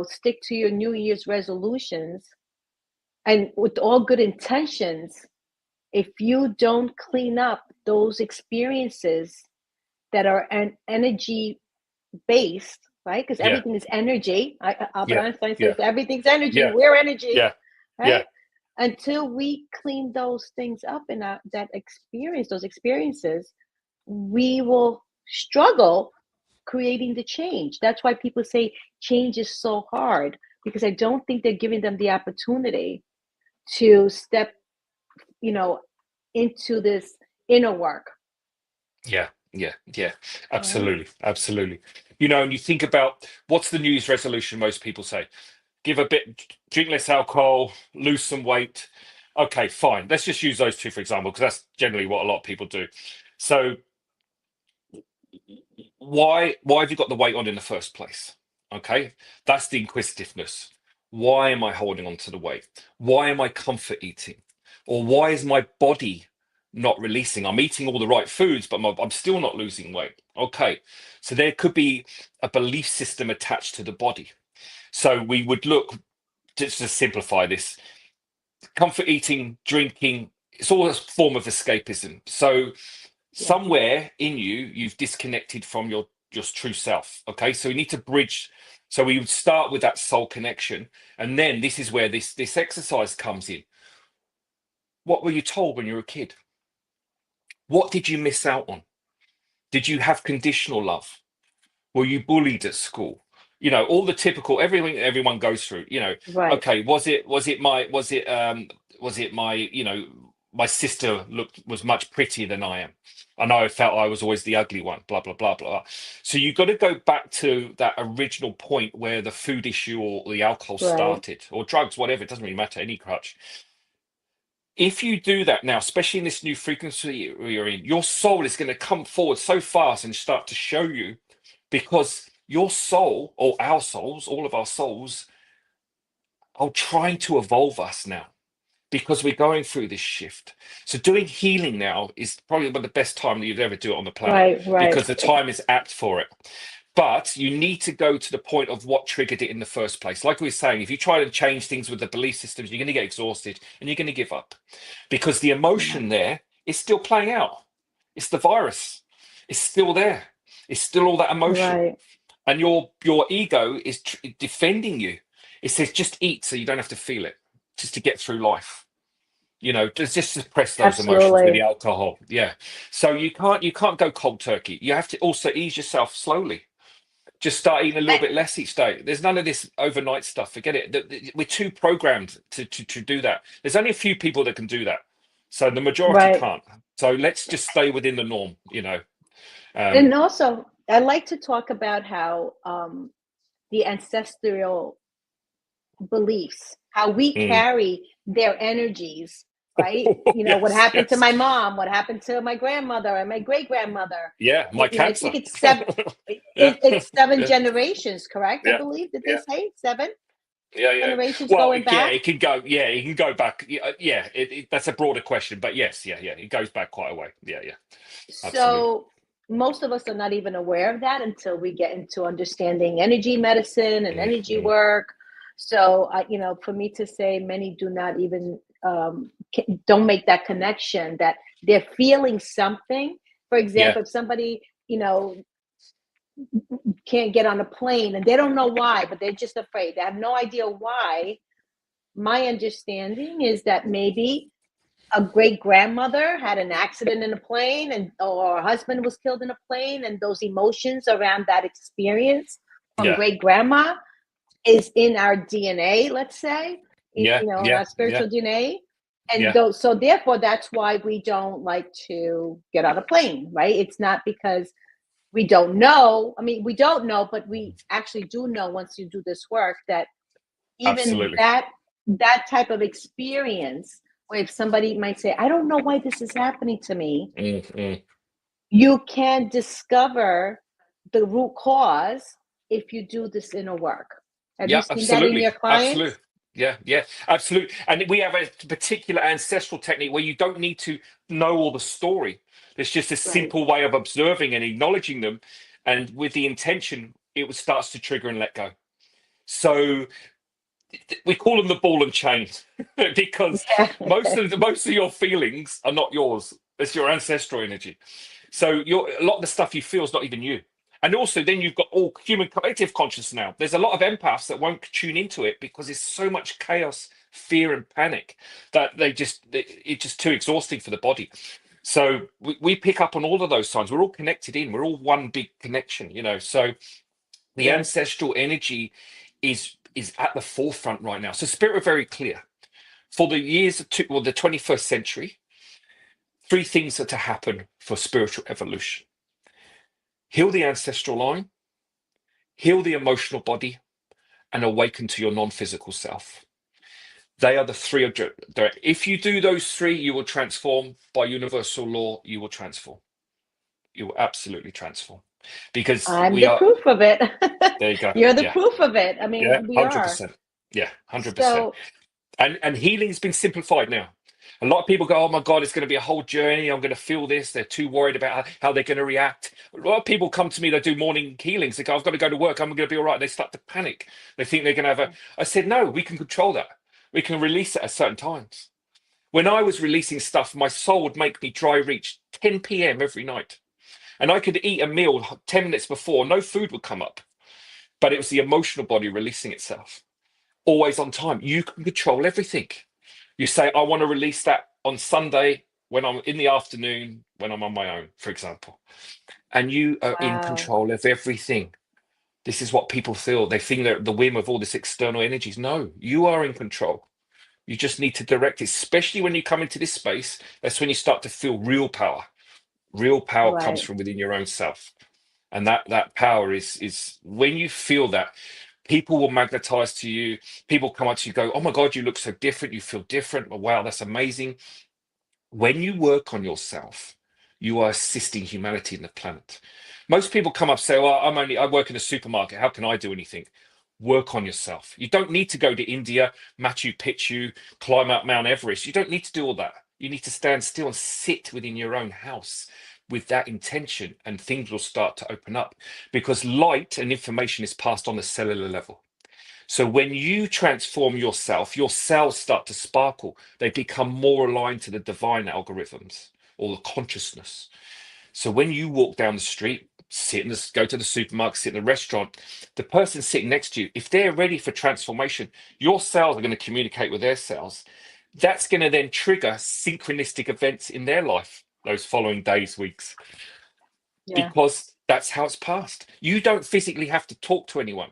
S2: stick to your New Year's resolutions, and with all good intentions, if you don't clean up those experiences that are an energy based, right? Because
S3: Yeah.
S2: everything is energy. Albert
S3: Yeah.
S2: Einstein
S3: Yeah.
S2: says everything's energy.
S3: Yeah.
S2: We're energy,
S3: Yeah. Yeah.
S2: right? Until we clean those things up in those experiences, we will struggle creating the change. That's why people say change is so hard, because I don't think they're giving them the opportunity to step, into this inner work.
S3: Yeah, yeah, yeah,
S2: Right.
S3: absolutely, absolutely. And you think about what's the New Year's resolution most people say? Give a bit, drink less alcohol, lose some weight. Okay, fine. Let's just use those two for example, because that's generally what a lot of people do. So why have you got the weight on in the first place? Okay, that's the inquisitiveness. Why am I holding on to the weight? Why am I comfort eating? Or why is my body not releasing? I'm eating all the right foods, but I'm still not losing weight. Okay, so there could be a belief system attached to the body. So we would look, just to simplify this, comfort eating, drinking, it's all a form of escapism. So
S2: Yeah.
S3: somewhere in you've disconnected from your true self. Okay, so we need to bridge. So we would start with that soul connection, and then this is where this exercise comes in. What were you told when you were a kid? What did you miss out on? Did you have conditional love? Were you bullied at school? All the typical everything everyone goes through.
S2: Right.
S3: Okay, was it my my sister was much prettier than I am, and I felt I was always the ugly one. Blah blah blah blah. So you've got to go back to that original point where the food issue or the alcohol
S2: Right.
S3: started, or drugs, whatever. It doesn't really matter. Any crutch. If you do that now, especially in this new frequency you're in, your soul is going to come forward so fast and start to show you, because your soul, or our souls, all of our souls, are trying to evolve us now, because we're going through this shift. So doing healing now is probably one of the best time that you'd ever do it on the planet,
S2: Right.
S3: because the time is apt for it. But you need to go to the point of what triggered it in the first place. Like we were saying, if you try to change things with the belief systems, you're going to get exhausted and you're going to give up, because the
S2: Yeah.
S3: emotion there is still playing out. It's the virus. It's still there. It's still all that emotion.
S2: Right.
S3: And your ego is defending you. It says, just eat so you don't have to feel it, just to get through life. Just suppress those emotions with the
S2: Absolutely.
S3: alcohol. Yeah. So you can't go cold turkey. You have to also ease yourself slowly. Just start eating a little bit less each day. There's none of this overnight stuff. Forget it. We're too programmed to do that. There's only a few people that can do that. So the majority
S2: Right.
S3: can't. So let's just stay within the norm.
S2: And
S3: Um,
S2: also, I like to talk about how the ancestral beliefs, how we
S3: mm.
S2: carry their energies, right? What
S3: Yes,
S2: happened to
S3: yes.
S2: my mom, what happened to my grandmother and my great grandmother.
S3: Yeah, my
S2: I
S3: cancer.
S2: think it's seven.
S3: Yeah.
S2: It's seven
S3: Yeah.
S2: generations, correct? I
S3: Yeah.
S2: believe. Did they
S3: Yeah.
S2: say seven
S3: Yeah.
S2: generations
S3: Well,
S2: going
S3: yeah,
S2: back?
S3: it can go. Yeah, it can go back. Yeah. That's a broader question, but yes, yeah. It goes back quite a way. Yeah. Absolutely.
S2: So most of us are not even aware of that until we get into understanding energy medicine and energy
S3: Mm.
S2: work. So, for me to say many do not even don't make that connection that they're feeling something. For
S3: Yeah.
S2: example, if somebody can't get on a plane and they don't know why, but they're just afraid. They have no idea why. My understanding is that maybe a great grandmother had an accident in a plane, and or her husband was killed in a plane, and those emotions around that experience from
S3: Yeah.
S2: great grandma is in our DNA, let's say,
S3: Yeah.
S2: in
S3: Yeah.
S2: our spiritual DNA. And
S3: Yeah.
S2: those, so therefore that's why we don't like to get on a plane, right? It's not because we don't know. I mean, we don't know, but we actually do know once you do this work that even
S3: Absolutely.
S2: that type of experience, where if somebody might say, I don't know why this is happening to me,
S3: Mm.
S2: you can discover the root cause if you do this inner work. Have you
S3: Yeah,
S2: seen that in
S3: absolutely.
S2: your
S3: Absolutely.
S2: clients?
S3: Yeah, absolutely. And we have a particular ancestral technique where you don't need to know all the story. There's just a
S2: Right.
S3: simple way of observing and acknowledging them. And with the intention, starts to trigger and let go. So we call them the ball and chain because
S2: Yeah.
S3: most of your feelings are not yours. It's your ancestral energy. So a lot of the stuff you feel is not even you. And also, then you've got all human collective consciousness now. There's a lot of empaths that won't tune into it because there's so much chaos, fear, and panic that it's just too exhausting for the body. So we pick up on all of those signs. We're all connected in. We're all one big connection. So the
S2: Yes.
S3: ancestral energy is at the forefront right now. So spirit are very clear. For the the 21st century, three things are to happen for spiritual evolution: heal the ancestral line, heal the emotional body, and awaken to your non-physical self. They are the three direct. If you do those three, you will transform. By universal law, you will transform. You will absolutely transform. Because
S2: I'm
S3: we
S2: the
S3: are,
S2: proof of it.
S3: there you go.
S2: You're the
S3: Yeah.
S2: proof of it. I
S3: Yeah.
S2: mean, we are.
S3: 100%. Yeah. 100%.
S2: So,
S3: And healing's been simplified now. A lot of people go, oh my God, it's going to be a whole journey. I'm going to feel this. They're too worried about how they're going to react. A lot of people come to me, they do morning healings. They go, I've got to go to work. I'm going to be all right. They start to panic. They think they're going to have I said, no, we can control that. We can release it at certain times. When I was releasing stuff, my soul would make me dry reach 10 p.m. every night. And I could eat a meal 10 minutes before. No food would come up. But it was the emotional body releasing itself. Always on time. You can control everything. You say, I want to release that on Sunday when I'm in the afternoon, when I'm on my own, for example. And you are in
S2: wow.
S3: control of everything. This is what people feel. They think they're at the whim of all this external energies. No, you are in control. You just need to direct it, especially when you come into this space. That's when you start to feel real power. Real power comes
S2: Right.
S3: from within your own self. And that power is when you feel that. People will magnetize to you. People come up to you, go, oh my God, you look so different. You feel different. Oh, wow, that's amazing. When you work on yourself, you are assisting humanity in the planet. Most people come up and say, well, I work in a supermarket. How can I do anything? Work on yourself. You don't need to go to India, Machu Picchu, climb up Mount Everest. You don't need to do all that. You need to stand still and sit within your own house with that intention, and things will start to open up, because light and information is passed on a cellular level. So when you transform yourself, your cells start to sparkle. They become more aligned to the divine algorithms or the consciousness. So when you walk down the street, go to the supermarket, sit in the restaurant, the person sitting next to you, if they're ready for transformation, your cells are going to communicate with their cells. That's going to then trigger synchronistic events in their life those following days, weeks, because that's how it's passed. You don't physically have to talk to anyone.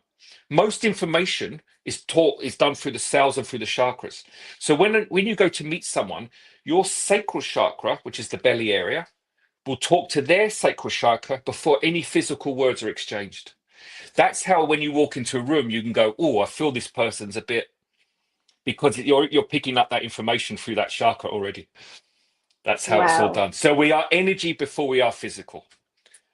S3: Most information is done through the cells and through the chakras. So when you go to meet someone, your sacral chakra, which is the belly area, will talk to their sacral chakra before any physical words are exchanged. That's how when you walk into a room, you can go, oh, I feel this person's a bit, because you're picking up that information through that chakra already. That's how it's all done. So we are energy before we are physical.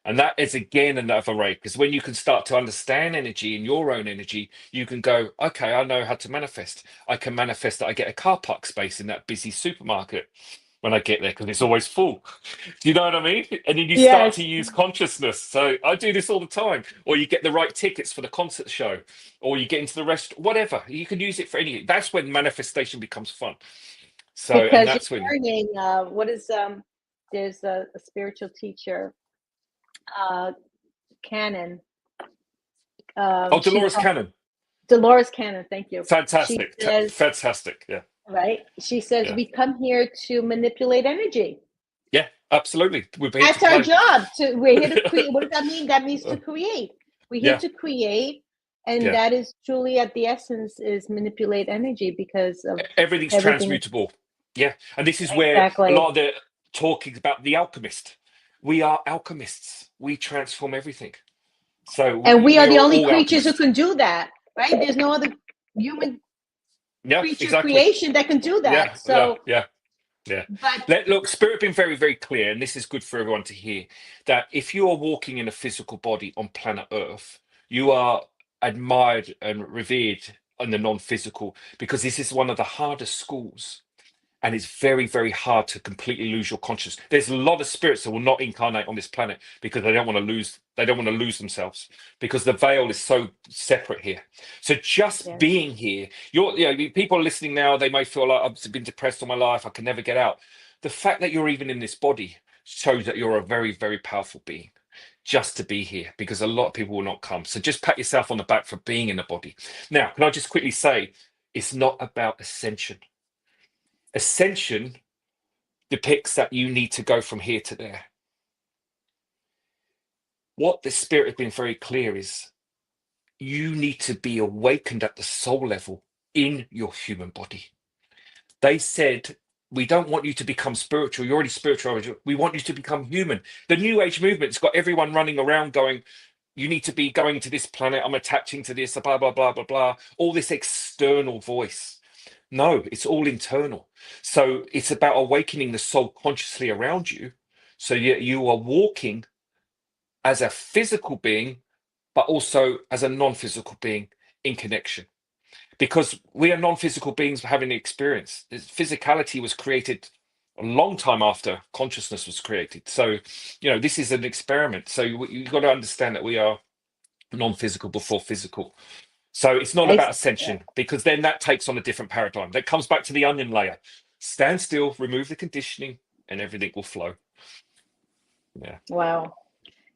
S3: And that is, again, another way, because when you can start to understand energy and your own energy, you can go, okay, I know how to manifest. I can manifest that I get a car park space in that busy supermarket when I get there, because it's always full. Do you know what I mean? And then you start to use consciousness. So I do this all the time. Or you get the right tickets for the concert show, or you get into the restaurant, whatever. You can use it for anything. That's when manifestation becomes fun. So,
S2: because
S3: and that's
S2: you're
S3: when
S2: learning what is there's a spiritual teacher, Cannon.
S3: Dolores Cannon.
S2: Dolores Cannon, thank you.
S3: Fantastic.
S2: She says,
S3: fantastic. Yeah.
S2: Right. She says,
S3: Yeah.
S2: we come here to manipulate energy.
S3: Yeah, absolutely.
S2: That's our job. We're here to create. What does that mean? That means to create. We're here to create. And that is truly at the essence is manipulate energy, because of
S3: everything's transmutable. Yeah. And this is where a lot of the talking about the alchemist. We are alchemists. We transform everything. So
S2: we are the only creatures who can do that, right? There's no other human creature creation that can do that.
S3: Look, Spirit been very, very clear, and this is good for everyone to hear, that if you are walking in a physical body on planet Earth, you are admired and revered in the non-physical, because this is one of the hardest schools. And it's very, very hard to completely lose your consciousness. There's a lot of spirits that will not incarnate on this planet because they don't want to lose. They don't want to lose themselves, because the veil is so separate here. So just being here, people are listening now. They may feel like I've been depressed all my life. I can never get out. The fact that you're even in this body shows that you're a very, very powerful being. Just to be here, because a lot of people will not come. So just pat yourself on the back for being in the body. Now, can I just quickly say, it's not about ascension. Ascension depicts that you need to go from here to there. What the Spirit has been very clear is you need to be awakened at the soul level in your human body. They said, we don't want you to become spiritual. You're already spiritual. We want you to become human. The New Age movement's got everyone running around going, you need to be going to this planet. I'm attaching to this, blah, blah, blah, blah, blah. All this external voice. No, it's all internal. So it's about awakening the soul consciously around you. So you are walking as a physical being, but also as a non-physical being in connection. Because we are non-physical beings having an experience. Physicality was created a long time after consciousness was created. So, this is an experiment. So you've got to understand that we are non-physical before physical. So it's not about ascension, because then that takes on a different paradigm. That comes back to the onion layer. Stand still, remove the conditioning, and everything will flow. Yeah.
S2: Wow.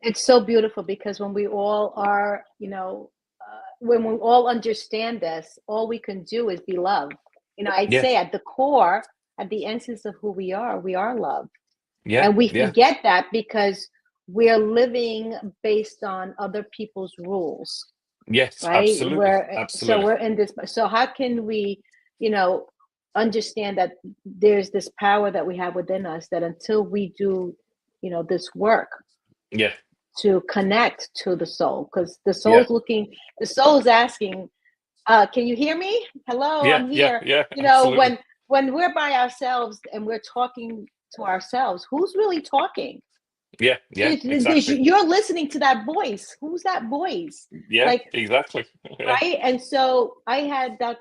S2: It's so beautiful, because when we all are, when we all understand this, all we can do is be love. I'd say at the core, at the essence of who we are love. Yeah. And we forget that because we're living based on other people's rules.
S3: Yes, right? Absolutely.
S2: So we're in this. So how can we, understand that there's this power that we have within us, that until we do, this work, to connect to the soul, because the
S3: Yeah.
S2: soul is asking, can you hear me? Hello,
S3: Yeah.
S2: I'm
S3: Yeah.
S2: here.
S3: Yeah.
S2: You know,
S3: Absolutely.
S2: when we're by ourselves and we're talking to ourselves, who's really talking?
S3: Yeah. Yeah. Exactly.
S2: You're listening to that voice. Who's that voice?
S3: Yeah.
S2: Like,
S3: Exactly. Yeah.
S2: right? And so I had that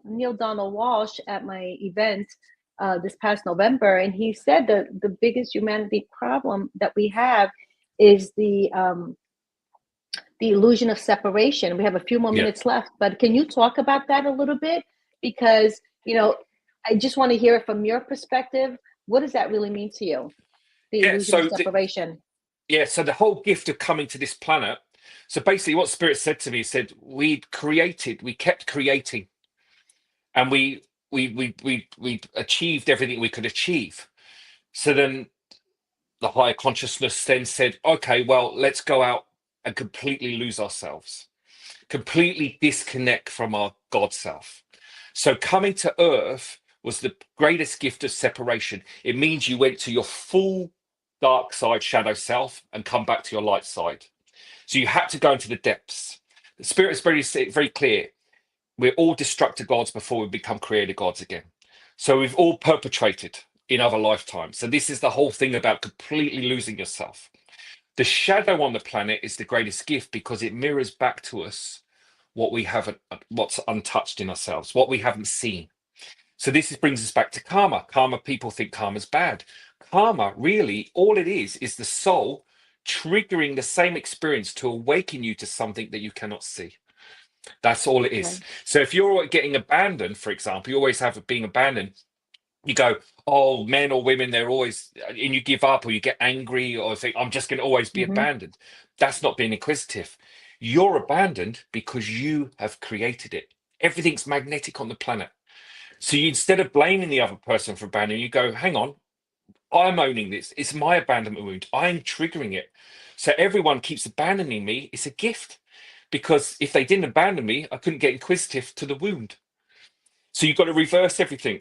S2: Neil Donald Walsh at my event this past November, and he said that the biggest humanity problem that we have is the illusion of separation. We have a few more
S3: Yeah.
S2: minutes left, but can you talk about that a little bit? Because, you know, I just want to hear it from your perspective. What does that really mean to you? The
S3: Yeah.
S2: illusion of separation.
S3: So the whole gift of coming to this planet. So basically, what Spirit said to me, he said, we kept creating, and we achieved everything we could achieve. So then the higher consciousness then said, okay, well, let's go out and completely lose ourselves, completely disconnect from our God self. So coming to Earth was the greatest gift of separation. It means you went to your full dark side, shadow self, and come back to your light side. So you had to go into the depths. The Spirit is very clear. We're all destructive gods before we become creator gods again. So we've all perpetrated in other lifetimes. So this is the whole thing about completely losing yourself. The shadow on the planet is the greatest gift because it mirrors back to us what we haven't, what's untouched in ourselves, what we haven't seen. So this brings us back to karma. Karma, people think karma's bad. Karma, really, all it is the soul triggering the same experience to awaken you to something that you cannot see. That's all it is.
S2: Right.
S3: So if you're getting abandoned, for example, you always have being abandoned, you go, oh, men or women, they're always, and you give up or you get angry or think, I'm just going to always be
S2: Mm-hmm.
S3: abandoned. That's not being inquisitive. You're abandoned because you have created it. Everything's magnetic on the planet. So you, instead of blaming the other person for abandoning, you go, hang on, I'm owning this. It's my abandonment wound. I'm triggering it. So everyone keeps abandoning me. It's a gift because if they didn't abandon me, I couldn't get inquisitive to the wound. So you've got to reverse everything.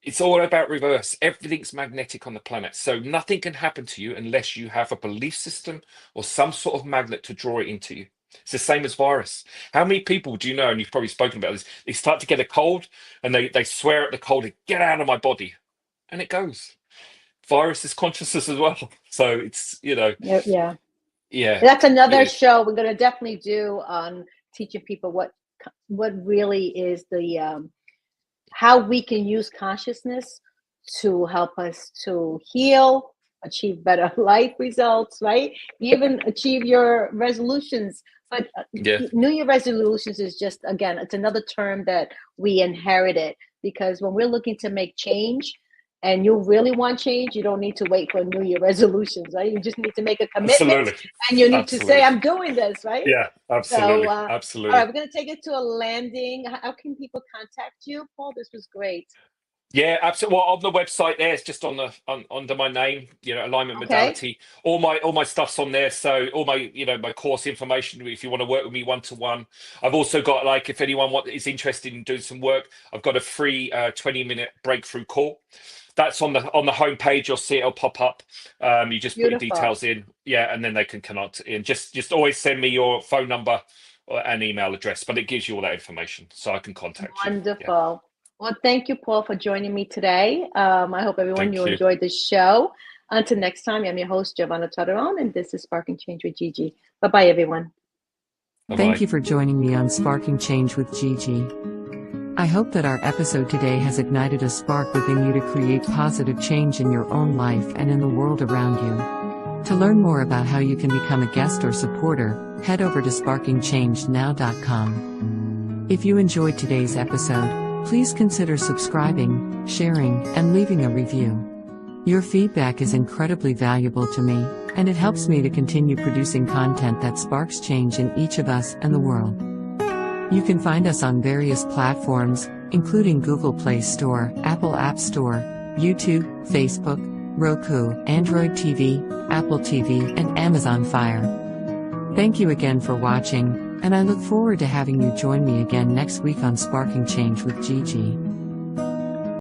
S3: It's all about reverse. Everything's magnetic on the planet. So nothing can happen to you unless you have a belief system or some sort of magnet to draw it into you. It's the same as virus. How many people do you know, and you've probably spoken about this, they start to get a cold and they swear at the cold, get out of my body. And it goes. Virus is consciousness as well. So it's,
S2: Yeah.
S3: yeah,
S2: That's
S3: it
S2: another
S3: is.
S2: show we're going to definitely do on teaching people what really is the how we can use consciousness to help us to heal, achieve better life results, right? Even achieve your resolutions. But
S3: Yeah,
S2: New Year resolutions is just, again, it's another term that we inherited, because when we're looking to make change and you really want change, you don't need to wait for New Year resolutions, right? You just need to make a commitment
S3: absolutely.
S2: and you need to say,
S3: Absolutely.
S2: I'm doing this, right?
S3: Yeah,
S2: So,
S3: absolutely.
S2: all
S3: Absolutely.
S2: right, we're going to take it to a landing. How can people contact you, Paul? This was great.
S3: Yeah, absolutely. Well, on the website there, it's just on the under my name, alignment
S2: Okay.
S3: modality. All my stuff's on there. So all my, my course information, if you want to work with me one-to-one. I've also got, like, if anyone is interested in doing some work, I've got a free 20-minute breakthrough call. That's on the homepage. You'll see it'll pop up. You just put your
S2: Beautiful.
S3: details in, yeah, and then they can connect in. Just always send me your phone number or an email address, but it gives you all that information so I can contact you. Yeah,
S2: Wonderful. Well, thank you, Paul, for joining me today. I hope everyone you
S3: thank you.
S2: enjoyed this show. Until next time, I'm your host, Giovanna Torreon, and this is Sparking Change with Gigi. Bye-bye, everyone.
S1: Thank
S3: Bye-bye.
S1: you for joining me on Sparking Change with Gigi. I hope that our episode today has ignited a spark within you to create positive change in your own life and in the world around you. To learn more about how you can become a guest or supporter, head over to sparkingchangenow.com. If you enjoyed today's episode, please consider subscribing, sharing, and leaving a review. Your feedback is incredibly valuable to me, and it helps me to continue producing content that sparks change in each of us and the world. You can find us on various platforms, including Google Play Store, Apple App Store, YouTube, Facebook, Roku, Android TV, Apple TV, and Amazon Fire. Thank you again for watching, and I look forward to having you join me again next week on Sparking Change with Gigi.